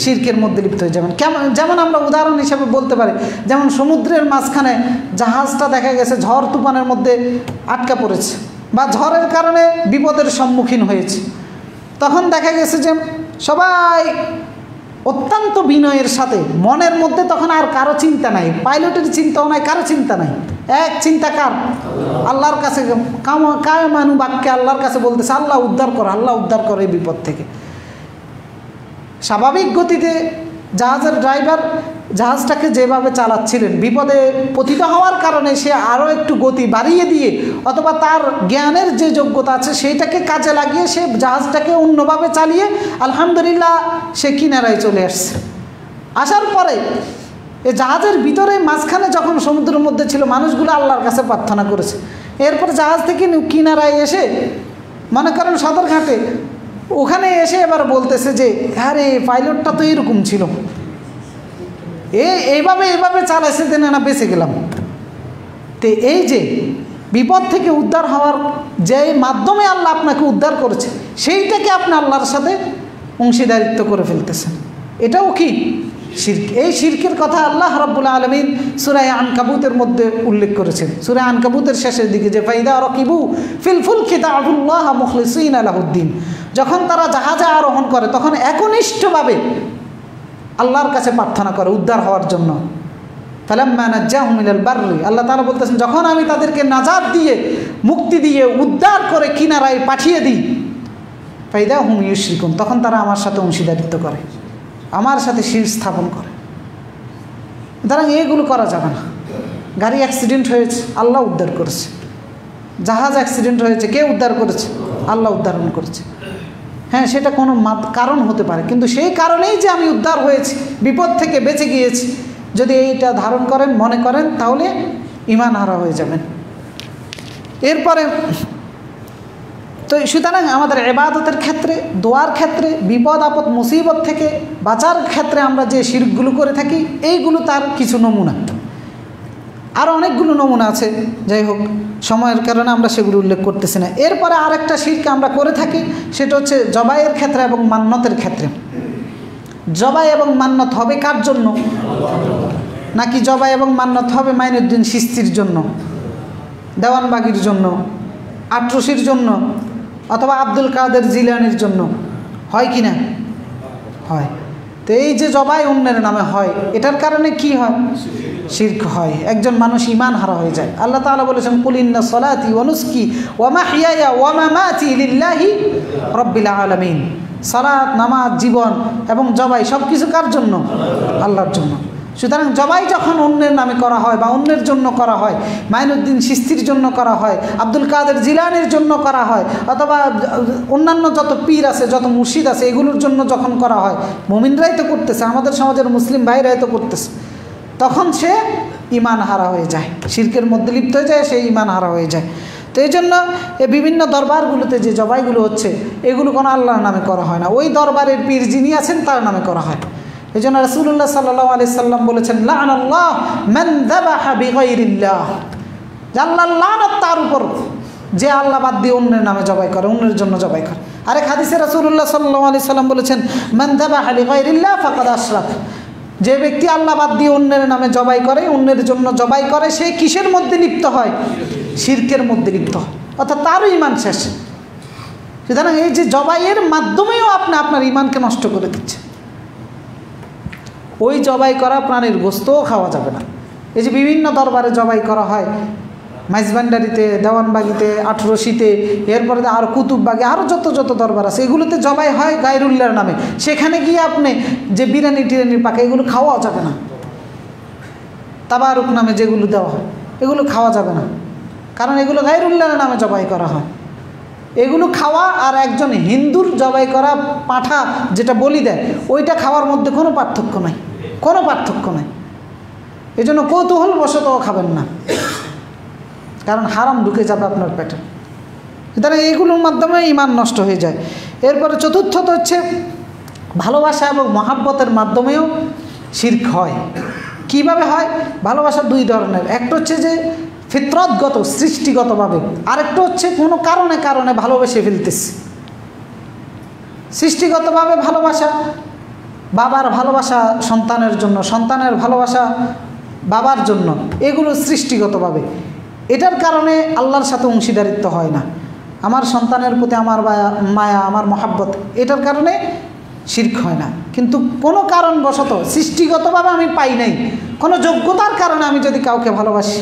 শিরকের মধ্যে লিপ্ত হয়ে যাবেন। কেমন? যেমন আমরা উদাহরণ হিসেবে বলতে পারি, যেমন সমুদ্রের মাঝখানে জাহাজটা দেখা গেছে ঝড় তুফানের মধ্যে আটকা পড়েছে বা ঝড়ের কারণে বিপদের সম্মুখীন হয়েছে, তখন দেখা গেছে যে সবাই অত্যন্ত বিনয়ের সাথে, মনের মধ্যে তখন আর কারো চিন্তা নাই, পাইলটের চিন্তাও নাই, কারো চিন্তা নাই, এক চিন্তা কার? আল্লাহর কাছে কায়মানু বাক্যে আল্লাহর কাছে বলতেছে আল্লাহ উদ্ধার করো, আল্লাহ উদ্ধার করো এই বিপদ থেকে। স্বাভাবিক গতিতে জাহাজের ড্রাইভার জাহাজটাকে যেভাবে চালাচ্ছিলেন, বিপদে পতিত হওয়ার কারণে সে আরও একটু গতি বাড়িয়ে দিয়ে অথবা তার জ্ঞানের যে যোগ্যতা আছে সেইটাকে কাজে লাগিয়ে সে জাহাজটাকে অন্যভাবে চালিয়ে আলহামদুলিল্লাহ সে কিনারায় চলে আসছে। আসার পরে এই জাহাজের ভিতরে মাঝখানে যখন সমুদ্রের মধ্যে ছিল, মানুষগুলো আল্লাহর কাছে প্রার্থনা করেছে। এরপরে জাহাজ থেকে কিনারায় এসে মনে করেন সদরঘাটে, ওখানে এসে এবার বলতেছে যে আরে পাইলটটা তো এরকম ছিল, এইভাবে চালাইছে দেন না বেঁচে গেলাম। তো এই যে বিপদ থেকে উদ্ধার হওয়ার যে মাধ্যমে আল্লাহ আপনাকে উদ্ধার করেছে সেইটাকে আপনি আল্লাহর সাথে অংশীদারিত্ব করে ফেলতেছেন, এটাও কি শিরক। এই শিরকের কথা আল্লাহ রাব্বুল আলামিন সূরা আনকাবুতের মধ্যে উল্লেখ করেছেন। সূরা আনকাবুতের শেষের দিকে যে ফাইদা রাকিবু ফিল ফুলকি তা'বুদুল্লাহ মুখলিসিনা লাহুদ্দিন, যখন তারা জাহাজে আরোহণ করে তখন একনিষ্ঠভাবে আল্লাহর কাছে প্রার্থনা করে উদ্ধার হওয়ার জন্য। ফালাম্মা নাজ্জাহুম ইলাল বাররি, আল্লাহ তাআলা বলতেছেন যখন আমি তাদেরকে নাজাত দিয়ে মুক্তি দিয়ে উদ্ধার করে কিনারায় পাঠিয়ে দিই, ফাইদা হুম ইউশরিকুন, তখন তারা আমার সাথে অংশীদারিত্ব করে, আমার সাথে শিরক স্থাপন করে। সুতরাং এগুলো করা যাবে না। গাড়ি অ্যাক্সিডেন্ট হয়েছে, আল্লাহ উদ্ধার করেছে। জাহাজ অ্যাক্সিডেন্ট হয়েছে, কে উদ্ধার করেছে? আল্লাহ উদ্ধারণ করেছে। হ্যাঁ, সেটা কোনো কারণ হতে পারে, কিন্তু সেই কারণেই যে আমি উদ্ধার হয়েছি, বিপদ থেকে বেঁচে গিয়েছি, যদি এইটা ধারণ করেন মনে করেন তাহলে ঈমান হারা হয়ে যাবেন। এরপরে তো সুতরাং আমাদের ইবাদতের ক্ষেত্রে, দোয়ার ক্ষেত্রে, বিপদ আপদ মুসিবত থেকে বাঁচার ক্ষেত্রে আমরা যে শিরকগুলো করে থাকি এইগুলো তার কিছু নমুনা। আরও অনেকগুলো নমুনা আছে, যাই হোক সময়ের কারণে আমরা সেগুলো উল্লেখ করতেছি না। এরপরে আরেকটা শিরক আমরা করে থাকি, সেটা হচ্ছে জবাইয়ের ক্ষেত্রে এবং মান্নতের ক্ষেত্রে। জবাই এবং মান্নত হবে কার জন্য? নাকি জবাই এবং মান্নত হবে মাইনুদ্দিন চিশতির জন্য, দেওয়ানবাগির জন্য, আটরশির জন্য, অথবা আব্দুল কাদের জিলানির জন্য? হয় কি না? হয়। তো এই যে জবাই অন্যের নামে হয়, এটার কারণে কি হয়? শিরক হয়, একজন মানুষ ঈমান হারা হয়ে যায়। আল্লাহ তাআলা বলেছেন কুল ইন্না সলাতি ওয়া নুসকি ওয়া মাহইয়ায়া ওয়া মামাতি লিল্লাহি রাব্বিল আলামিন। সালাত, নামাজ, জীবন এবং জবাই সব কিছু কার জন্য? আল্লাহর জন্য। সুতরাং জবাই যখন অন্যের নামে করা হয় বা অন্যের জন্য করা হয়, মাইনুদ্দিন চিশতির জন্য করা হয়, আব্দুল কাদের জিলানির জন্য করা হয়, অথবা অন্যান্য যত পীর আছে, যত মুর্শিদ আছে, এগুলোর জন্য যখন করা হয়, মুমিনরাই তো করতেছে, আমাদের সমাজের মুসলিম ভাইরাই তো করতেছে, তখন সে ঈমান হারা হয়ে যায়, শিরকের মধ্যে লিপ্ত হয়ে যায়, সে ঈমান হারা হয়ে যায়। তো এই জন্য এই বিভিন্ন দরবারগুলোতে যে জবাইগুলো হচ্ছে এগুলো কোনো আল্লাহর নামে করা হয় না, ওই দরবারের পীর যিনি আছেন তার নামে করা হয়। এই জন্য রাসূলুল্লাহ সাল্লাল্লাহু আলাইহি সাল্লাম বলেছেন লা'নাল্লাহ মান যাবাহা বিগাইরিল্লাহ, আল্লাহর লানত তার উপর যে আল্লাহ বাদ দিয়ে অন্যের নামে জবাই করে, অন্যের জন্য জবাই করে। আরেক হাদিসে রাসূলুল্লাহ সাল্লাল্লাহু আলাইহি সাল্লাম বলেছেন মান যাবাহা লিগাইরিল্লাহ ফাকাদ আশরাক, যে ব্যক্তি আল্লাহ বাদ দিয়ে অন্যের নামে জবাই করে, অন্যের জন্য জবাই করে, সে কিসের মধ্যে লিপ্ত হয়? শিরকের মধ্যে লিপ্ত হয়, অর্থাৎ তারও ঈমান শেষ। সুতরাং এই যে জবাইয়ের মাধ্যমেও আপনি আপনার ইমানকে নষ্ট করে দিচ্ছেন। ওই জবাই করা প্রাণীর গোস্তও খাওয়া যাবে না। এই যে বিভিন্ন দরবারে জবাই করা হয়, মাইজবান্ডারিতে, দেওয়ানবাগিতে, আঠরশিতে, এরপরে আর কুতুববাগে, আরও যত যত দরবার আছে, এগুলোতে জবাই হয় গায়রুল্লাহর নামে। সেখানে গিয়ে আপনি যে বিরিয়ানি টিরানি পাকে এগুলো খাওয়া যাবে না। তাবারুক নামে যেগুলো দেওয়া হয় এগুলো খাওয়া যাবে না, কারণ এগুলো গায়রুল্লাহর নামে জবাই করা হয়। এগুলো খাওয়া আর একজন হিন্দুর জবাই করা পাঁঠা যেটা বলি দেয় ওইটা খাওয়ার মধ্যে কোনো পার্থক্য নাই, কোনো পার্থক্য নাই। এই জন্য কৌতূহল বশতও খাবেন না, কারণ হারাম ঢুকে যাবে আপনার পেটে। সুতরাং এইগুলোর মাধ্যমে ইমান নষ্ট হয়ে যায়। এরপরে চতুর্থত হচ্ছে ভালোবাসা এবং মহাব্বতের মাধ্যমেও শিরক হয়। কিভাবে হয়? ভালোবাসা দুই ধরনের, একটা হচ্ছে যে ফিতরতগত সৃষ্টিগতভাবে, আরেকটা হচ্ছে কোনো কারণে কারণে ভালোবেসে ফেলতেছে। সৃষ্টিগতভাবে ভালোবাসা, বাবার ভালোবাসা সন্তানের জন্য, সন্তানের ভালোবাসা বাবার জন্য, এগুলো সৃষ্টিগতভাবে। এটার কারণে আল্লাহর সাথে অংশীদারিত্ব হয় না। আমার সন্তানের প্রতি আমার মায়া, আমার মহাব্বত, এটার কারণে শিরক হয় না। কিন্তু কোনো কারণবশত সৃষ্টিগতভাবে আমি পাই নাই, কোনো যোগ্যতার কারণে আমি যদি কাউকে ভালোবাসি,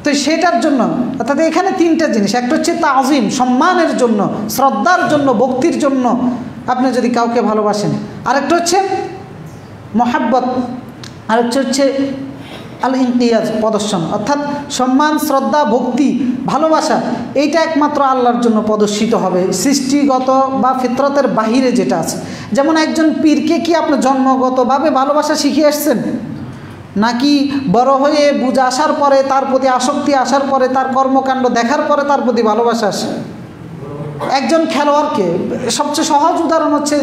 তো সেটার জন্য, অর্থাৎ এখানে তিনটা জিনিস, একটা হচ্ছে তাজিম, সম্মানের জন্য, শ্রদ্ধার জন্য, ভক্তির জন্য আপনি যদি কাউকে ভালোবাসেন। আরেকটা হচ্ছে মহাব্বত, আরেকটা হচ্ছে আল ইনকিয়াজ, প্রদর্শন, অর্থাৎ সম্মান, শ্রদ্ধা, ভক্তি, ভালোবাসা, এইটা একমাত্র আল্লাহর জন্য প্রদর্শিত হবে, সৃষ্টিগত বা ফিতরতের বাহিরে যেটা আছে। যেমন একজন পীরকে কি আপনি জন্মগতভাবে ভালোবাসা শিখে আসছেন, নাকি বড় হয়ে বুঝ আসার পরে, তার প্রতি আসক্তি আসার পরে, তার কর্মকাণ্ড দেখার পরে তার প্রতি ভালোবাসা আসে? একজন খেলোয়াড়কে, সবচেয়ে সহজ উদাহরণ হচ্ছে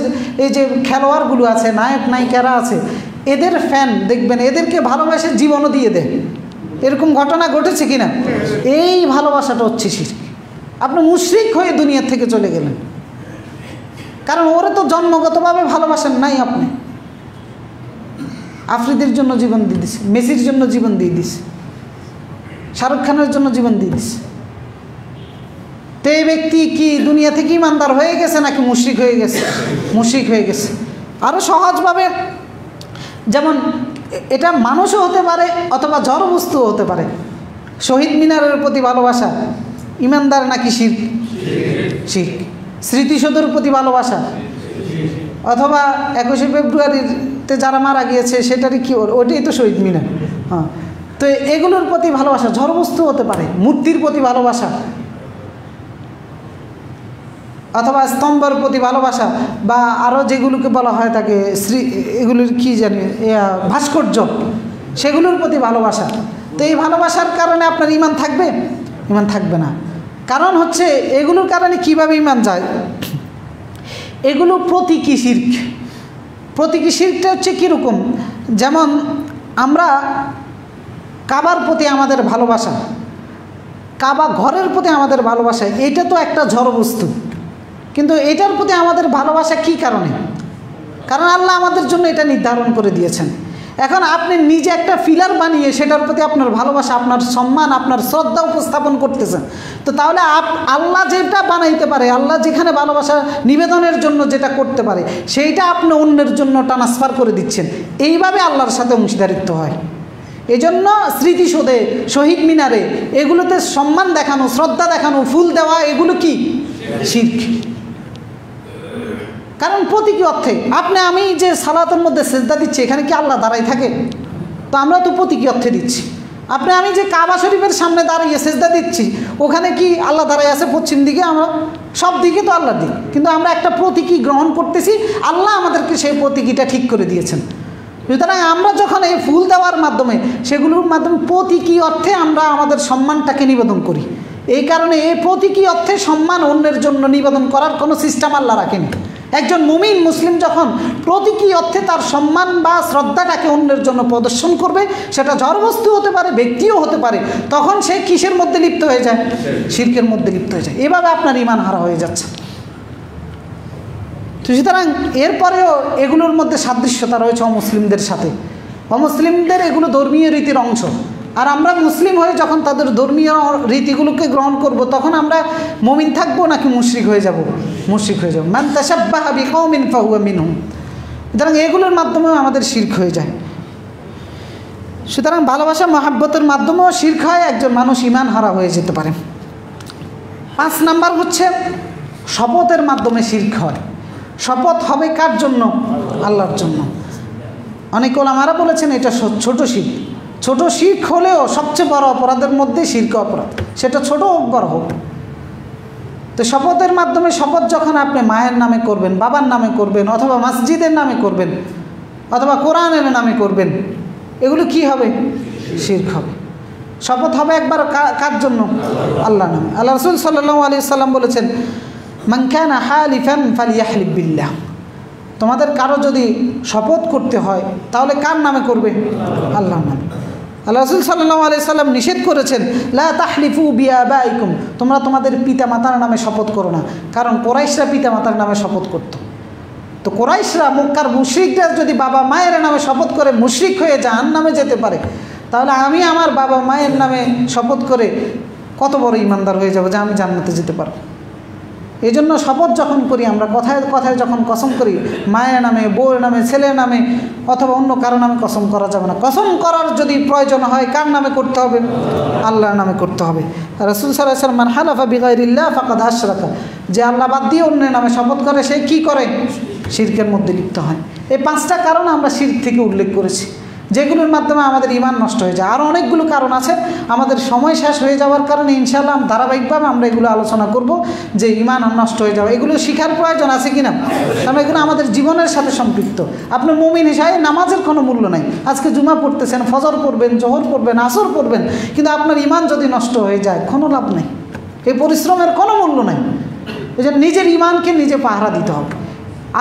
এই যে খেলোয়াড়গুলো আছে, নায়ক নায়িকারা আছে, এদের ফ্যান দেখবেন এদেরকে ভালোবাসে জীবনও দিয়ে দেয়। এরকম ঘটনা ঘটেছে কিনা? এই ভালোবাসাটা হচ্ছে শিরক। আপনি মুশরিক হয়ে দুনিয়া থেকে চলে গেলেন, কারণ ওরা তো জন্মগতভাবে ভালোবাসেন নাই। আপনি আফ্রিদির জন্য জীবন দিয়ে দিছে, মেসির জন্য জীবন দিয়ে দিছে, শাহরুখ খানের জন্য জীবন দিয়ে দিছে। তো এই ব্যক্তি কি দুনিয়া থেকে ইমানদার হয়ে গেছে নাকি মুশরিক হয়ে গেছে? মুশরিক হয়ে গেছে। আরও সহজভাবে, যেমন এটা মানুষও হতে পারে অথবা জড় বস্তুও হতে পারে। শহীদ মিনারের প্রতি ভালোবাসা ইমানদার নাকি শিরক? শিরক। স্মৃতিসৌধের প্রতি ভালোবাসা, অথবা 21শে ফেব্রুয়ারিতে যারা মারা গিয়েছে সেটারই কি, ওইটাই তো শহীদ মিনার। হ্যাঁ, তো এগুলোর প্রতি ভালোবাসা জড় বস্তু হতে পারে, মূর্তির প্রতি ভালোবাসা, অথবা স্তম্ভের প্রতি ভালোবাসা, বা আরও যেগুলোকে বলা হয় তাকে এগুলোর কি জানি ভাস্কর্য, সেগুলোর প্রতি ভালোবাসা। তো এই ভালোবাসার কারণে আপনার ইমান থাকবে? ইমান থাকবে না। কারণ হচ্ছে এগুলোর কারণে কিভাবে ইমান যায়? এগুলো প্রতীকী শিরক। প্রতীকী শিরকটা হচ্ছে কীরকম? যেমন আমরা কাবার প্রতি আমাদের ভালোবাসা, কাবা ঘরের প্রতি আমাদের ভালোবাসা, এটা তো একটা জড় বস্তু, কিন্তু এটার প্রতি আমাদের ভালোবাসা কি কারণে? কারণ আল্লাহ আমাদের জন্য এটা নির্ধারণ করে দিয়েছেন। এখন আপনি নিজে একটা ফিলার বানিয়ে সেটার প্রতি আপনার ভালোবাসা, আপনার সম্মান, আপনার শ্রদ্ধা উপস্থাপন করতেছেন। তো তাহলে আল্লাহ যেটা বানাইতে পারে, আল্লাহ যেখানে ভালোবাসা নিবেদনের জন্য যেটা করতে পারে, সেইটা আপনি অন্যের জন্য ট্রান্সফার করে দিচ্ছেন। এইভাবে আল্লাহর সাথে অংশীদারিত্ব হয়। এজন্য স্মৃতিসৌধে, শহীদ মিনারে, এগুলোতে সম্মান দেখানো, শ্রদ্ধা দেখানো, ফুল দেওয়া, এগুলো কি? শিরক। কারণ প্রতীকী অর্থে আমি যে সালাতের মধ্যে সেজদা দিচ্ছি, এখানে কি আল্লাহ দাঁড়াই থাকে? তো আমরা তো প্রতীকী অর্থে দিচ্ছি। আমি যে কাবা শরীফের সামনে দাঁড়িয়ে সেজদা দিচ্ছি, ওখানে কি আল্লাহ দাঁড়াই আছে পশ্চিম দিকে? আমরা সব দিকে তো আল্লাহর দিক, কিন্তু আমরা একটা প্রতীকী গ্রহণ করতেছি। আল্লাহ আমাদেরকে সেই প্রতীকীটা ঠিক করে দিয়েছেন। সুতরাং আমরা যখন এই ফুল দেওয়ার মাধ্যমে, সেগুলোর মাধ্যমে প্রতীকী অর্থে আমরা আমাদের সম্মানটাকে নিবেদন করি। এই কারণে এই প্রতীকী অর্থে সম্মান অন্যের জন্য নিবেদন করার কোনো সিস্টেম আল্লাহ রাখেনি। একজন মুমিন মুসলিম যখন প্রতীকী অর্থে তার সম্মান বা শ্রদ্ধাটাকে অন্যের জন্য প্রদর্শন করবে, সেটা জড়বস্তু হতে পারে, ব্যক্তিও হতে পারে, তখন সে কিসের মধ্যে লিপ্ত হয়ে যায়? শিরকের মধ্যে লিপ্ত হয়ে যায়। এভাবে আপনার ঈমান হারা হয়ে যাচ্ছে। তো সুতরাং এরপরেও এগুলোর মধ্যে সাদৃশ্যতা রয়েছে অমুসলিমদের সাথে। অমুসলিমদের এগুলো ধর্মীয় রীতির অংশ। আর আমরা মুসলিম হয়ে যখন তাদের ধর্মীয় রীতিগুলোকে গ্রহণ করব, তখন আমরা মুমিন থাকবো নাকি মুশরিক হয়ে যাব? মুশরিক হয়ে যাব। মান তাশাব্বাহা বিকওমিন ফাহুয়া মিনহুম। সুতরাং এগুলোর মাধ্যমেও আমাদের শিরক হয়ে যায়। সুতরাং ভালোবাসা মহাব্বতের মাধ্যমেও শিরক হয়, একজন মানুষ ঈমান হারা হয়ে যেতে পারে। 5 নাম্বার হচ্ছে শপথের মাধ্যমে শিরক হয়। শপথ হবে কার জন্য? আল্লাহর জন্য। অনেক ওলামারা বলেছেন এটা ছোট শিরক। ছোট শিরক হলেও সবচেয়ে বড় অপরাধের মধ্যে শিরক অপরাধ, সেটা ছোট হোক বড় হোক। তো শপথের মাধ্যমে, শপথ যখন আপনি মায়ের নামে করবেন, বাবার নামে করবেন, অথবা মসজিদের নামে করবেন, অথবা কোরআনের নামে করবেন, এগুলো কি হবে? শিরক হবে। শপথ হবে একবার কার জন্য? আল্লাহর নামে। আল্লাহ রাসূল সাল্লাল্লাহু আলাইহি ওয়াসাল্লাম বলেছেন, মান কানা হালিফান ফালিয়াহলিফ বিল্লাহ। তোমাদের কারো যদি শপথ করতে হয় তাহলে কার নামে করবে? আল্লাহর নামে। আল্লাহ রাসূল সাল্লাল্লাহু আলাইহি ওয়াসাল্লাম নিষেধ করেছেন, লা তাহলিফু বিআবাইকুম, তোমরা তোমাদের পিতামাতার নামে শপথ করো না। কারণ কুরাইশরা পিতামাতার নামে শপথ করত। তো কুরাইশরা, মক্কার মুশরিকরা যদি বাবা মায়ের নামে শপথ করে মুশরিক হয়ে জাহান্নামে যেতে পারে, তাহলে আমি আমার বাবা মায়ের নামে শপথ করে কত বড় ঈমানদার হয়ে যাব যে আমি জান্নাতে যেতে পারব। এই জন্য শপথ যখন করি আমরা, কথায় কথায় যখন কসম করি, মায়ের নামে, বউয়ের নামে, ছেলের নামে অথবা অন্য কারো নামে কসম করা যাবে না। কসম করার যদি প্রয়োজন হয় কার নামে করতে হবে? আল্লাহর নামে করতে হবে। রাসূল সাল্লাল্লাহু আলাইহি ওয়াসাল্লাম, মান হালাফা বিগাইরিল্লাহ ফাকাদ আশরাকা, যে আল্লাহ বাদ দিয়ে অন্যের নামে শপথ করে সে কি করে? শিরকের মধ্যে লিপ্ত হয়। এই 5টা কারণ আমরা শিরক থেকে উল্লেখ করেছি, যেগুলোর মাধ্যমে আমাদের ঈমান নষ্ট হয়ে যায়। আরও অনেকগুলো কারণ আছে, আমাদের সময় শেষ হয়ে যাওয়ার কারণে ইনশাআল্লাহ ধারাবাহিকভাবে আমরা এগুলো আলোচনা করব, যে ঈমান নষ্ট হয়ে যাবে। এগুলো শিখার প্রয়োজন আছে কিনা, কারণ এগুলো আমাদের জীবনের সাথে সম্পৃক্ত। আপনি মুমিন হিসাবে নামাজের কোনো মূল্য নাই। আজকে জুমা পড়তেছেন, ফজর পড়বেন, জোহর পড়বেন, আসর পড়বেন, কিন্তু আপনার ঈমান যদি নষ্ট হয়ে যায় কোনো লাভ নেই। এই পরিশ্রমের কোনো মূল্য নাই। এই জন্য নিজের ঈমানকে নিজে পাহারা দিতে হবে।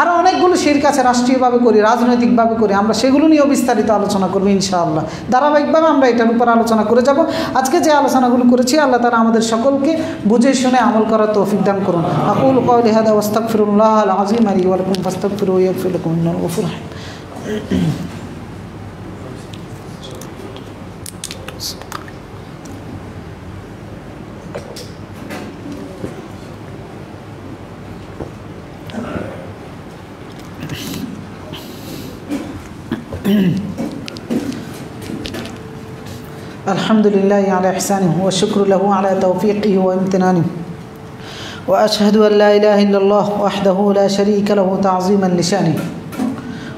আরও অনেকগুলো শিরক আছে, রাষ্ট্রীয়ভাবে করি, রাজনৈতিকভাবে করি, আমরা সেগুলো নিয়েও বিস্তারিত আলোচনা করবো ইনশাআল্লাহ। ধারাবাহিকভাবে আমরা এটার উপর আলোচনা করে যাব। আজকে যে আলোচনাগুলো করেছি, আল্লাহ তাআলা আমাদের সকলকে বুঝে শুনে আমল করার তৌফিক দান করুন। আকুলু কওলি হাযা ওয়াস্তাগফিরুল্লাহাল আযীম লি ওয়া লাকুম ফাস্তাগফিরুহু ইয়াগফির লাকুম ইন্নাহু গফুরুর রাহিম। الحمد لله على إحسانه والشكر له على توفيقه وامتنانه وأشهد أن لا إله إلا الله وحده لا شريك له تعظيما لشانه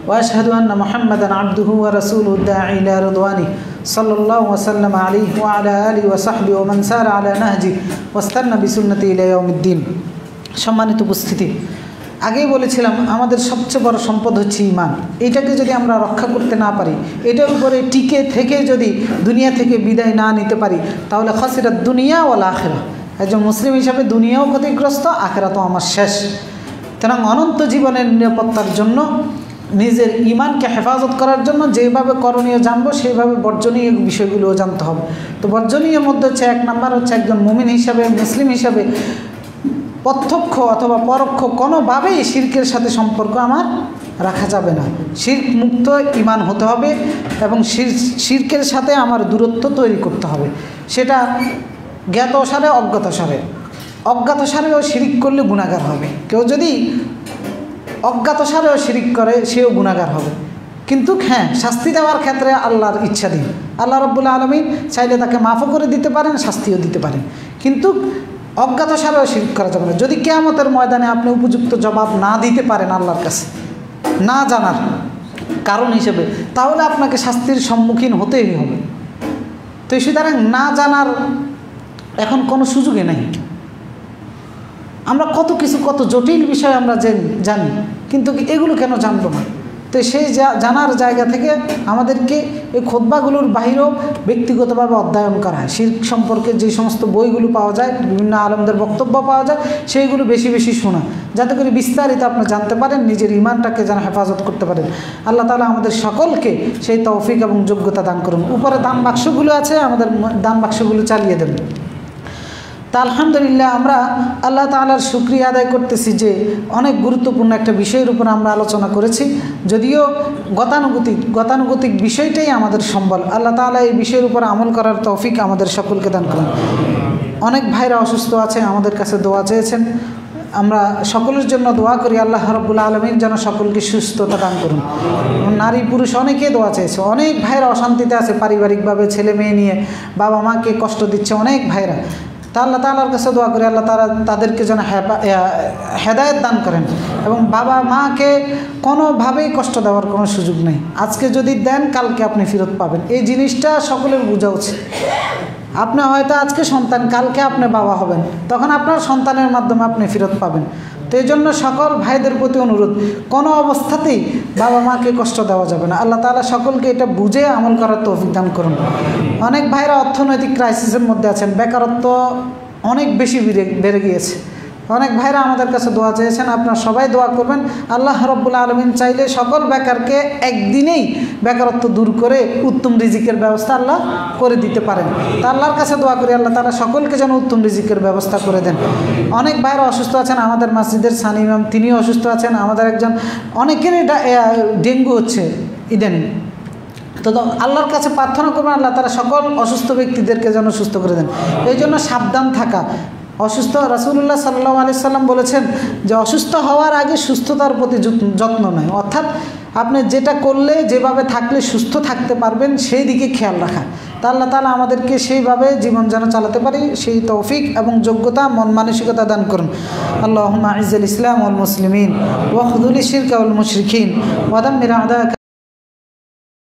وأشهد أن محمدا عبده ورسوله الداعي إلى رضوانه صلى الله وسلم عليه وعلى آله وصحبه ومن سار على نهجه واستنى بسنته إلى يوم الدين। সম্মানিত উপস্থিতি, আগেই বলেছিলাম আমাদের সবচেয়ে বড় সম্পদ হচ্ছে ঈমান। এটাকে যদি আমরা রক্ষা করতে না পারি, এটার উপরে টিকে থেকে যদি দুনিয়া থেকে বিদায় না নিতে পারি, তাহলে খাসিরাত দুনিয়া ওয়াল আখিরা। একজন মুসলিম হিসাবে দুনিয়াও ক্ষতিগ্রস্ত, আখিরাতও আমার শেষ। সুতরাং অনন্ত জীবনের নিরাপত্তার জন্য, নিজের ঈমানকে হেফাজত করার জন্য যেভাবে করণীয় জানবো সেইভাবে বর্জনীয় বিষয়গুলোও জানতে হবে। তো বর্জনীয়ের মধ্যে হচ্ছে 1 নাম্বার হচ্ছে একজন মুমিন হিসাবে, মুসলিম হিসাবে প্রত্যক্ষ অথবা পরোক্ষ কোনোভাবেই শিরকের সাথে সম্পর্ক আমার রাখা যাবে না। শিরক মুক্ত ঈমান হতে হবে এবং শিরকের সাথে আমার দূরত্ব তৈরি করতে হবে। সেটা জ্ঞাতসারে, অজ্ঞাতসারে। অজ্ঞাতসারেও শিরিক করলে গুনাহগার হবে। কেউ যদি অজ্ঞাতসারেও শিরিক করে সেও গুনাহগার হবে। কিন্তু হ্যাঁ, শাস্তি দেওয়ার ক্ষেত্রে আল্লাহর ইচ্ছাধীন। আল্লাহ রাব্বুল আলামিন চাইলে তাকে মাফও করে দিতে পারেন, শাস্তিও দিতে পারেন। কিন্তু অজ্ঞাতসারেও শিরক করা যাবে না। যদি কিয়ামতের ময়দানে আপনি উপযুক্ত জবাব না দিতে পারেন আল্লাহর কাছে, না জানার কারণ হিসেবে, তাহলে আপনাকে শাস্তির সম্মুখীন হতেই হবে। তো সুতরাং না জানার এখন কোনো সুযোগে নেই। আমরা কত কিছু, কত জটিল বিষয় আমরা জানি, কিন্তু এগুলো কেন জানবো না? তো সেই জানার জায়গা থেকে আমাদেরকে এই খুতবাগুলোর বাইরেও ব্যক্তিগতভাবে অধ্যয়ন করা হয়। শিরক সম্পর্কে যে সমস্ত বইগুলো পাওয়া যায়, বিভিন্ন আলেমদের বক্তব্য পাওয়া যায়, সেইগুলো বেশি বেশি শোনা, যাতে করে বিস্তারিত আপনি জানতে পারেন, নিজের ঈমানটাকে যেন হেফাজত করতে পারেন। আল্লাহ তাআলা আমাদের সকলকে সেই তৌফিক এবং যোগ্যতা দান করুন। উপরে দান বাক্সগুলো আছে, আমাদের দান বাক্সগুলো চালিয়ে দেন। তা আলহামদুলিল্লাহ আমরা আল্লাহ তাআলার শুকরিয়া আদায় করতেছি যে অনেক গুরুত্বপূর্ণ একটা বিষয়ের উপর আমরা আলোচনা করেছি, যদিও গতানুগতিক বিষয়টাই আমাদের সম্বল। আল্লাহ তাআলা এই বিষয়ের উপর আমল করার তৌফিক আমাদের সকলকে দান করেন। অনেক ভাইরা অসুস্থ আছে, আমাদের কাছে দোয়া চেয়েছেন, আমরা সকলের জন্য দোয়া করি আল্লাহ রাব্বুল আলামিন যেন সকলকে সুস্থতা দান করুন। নারী পুরুষ অনেকে দোয়া চেয়েছে, অনেক ভাইরা অশান্তিতে আছে পারিবারিকভাবে, ছেলে মেয়ে নিয়ে বাবা মাকে কষ্ট দিচ্ছে অনেক ভাইরা। তা আল্লাহ তাআলার কাছে দোয়া করি আল্লাহ তাআলা তাদেরকে যেন হেদায়েত দান করেন, এবং বাবা মাকে কোনোভাবেই কষ্ট দেওয়ার কোনো সুযোগ নেই। আজকে যদি দেন কালকে আপনি ফেরত পাবেন, এই জিনিসটা সকলের বোঝা উচিত। আপনি হয়তো আজকে সন্তান, কালকে আপনি বাবা হবেন, তখন আপনার সন্তানের মাধ্যমে আপনি ফেরত পাবেন। তো এই জন্য সকল ভাইদের প্রতি অনুরোধ, কোনো অবস্থাতেই বাবা মাকে কষ্ট দেওয়া যাবে না। আল্লাহ তাআলা সকলকে এটা বুঝে আমল করার তৌফিক দান করুন। অনেক ভাইরা অর্থনৈতিক ক্রাইসিসের মধ্যে আছেন, বেকারত্ব অনেক বেশি বেড়ে গিয়েছে। অনেক ভাইরা আমাদের কাছে দোয়া চেয়েছেন, আপনারা সবাই দোয়া করবেন। আল্লাহ রাব্বুল আলামিন চাইলে সকল বেকারকে একদিনেই বেকারত্ব দূর করে উত্তম রিজিকের ব্যবস্থা আল্লাহ করে দিতে পারেন। তা আল্লাহর কাছে দোয়া করি আল্লাহ তাআলা সকলকে যেন উত্তম রিজিকের ব্যবস্থা করে দেন। অনেক ভাইরা অসুস্থ আছেন, আমাদের মসজিদের সানি ইমাম তিনিও অসুস্থ আছেন, আমাদের একজন অনেকেরই ডেঙ্গু হচ্ছে ইদানিং। তো আল্লাহর কাছে প্রার্থনা করবেন আল্লাহ তাআলা সকল অসুস্থ ব্যক্তিদেরকে যেন সুস্থ করে দেন। এই জন্য সাবধান থাকা। অসুস্থ রাসূলুল্লাহ সাল্লাল্লাহু আলাইহি সাল্লাম বলেছেন যে অসুস্থ হওয়ার আগে সুস্থতার প্রতি যত্ন নেয়, অর্থাৎ আপনি যেটা করলে যেভাবে থাকলে সুস্থ থাকতে পারবেন সেই দিকে খেয়াল রাখা। তা আল্লাহ তাআলা আমাদেরকে সেইভাবে জীবন যেন চালাতে পারি সেই তৌফিক এবং যোগ্যতা মন মানসিকতা দান করুন। আল্লাহুম্মা আইজ্জিল ইসলাম ওয়াল মুসলিমিন ওয়া খুযুলিশ শিরকা ওয়াল মুশরিকিন ওয়া দাম্মির আ'দাআকা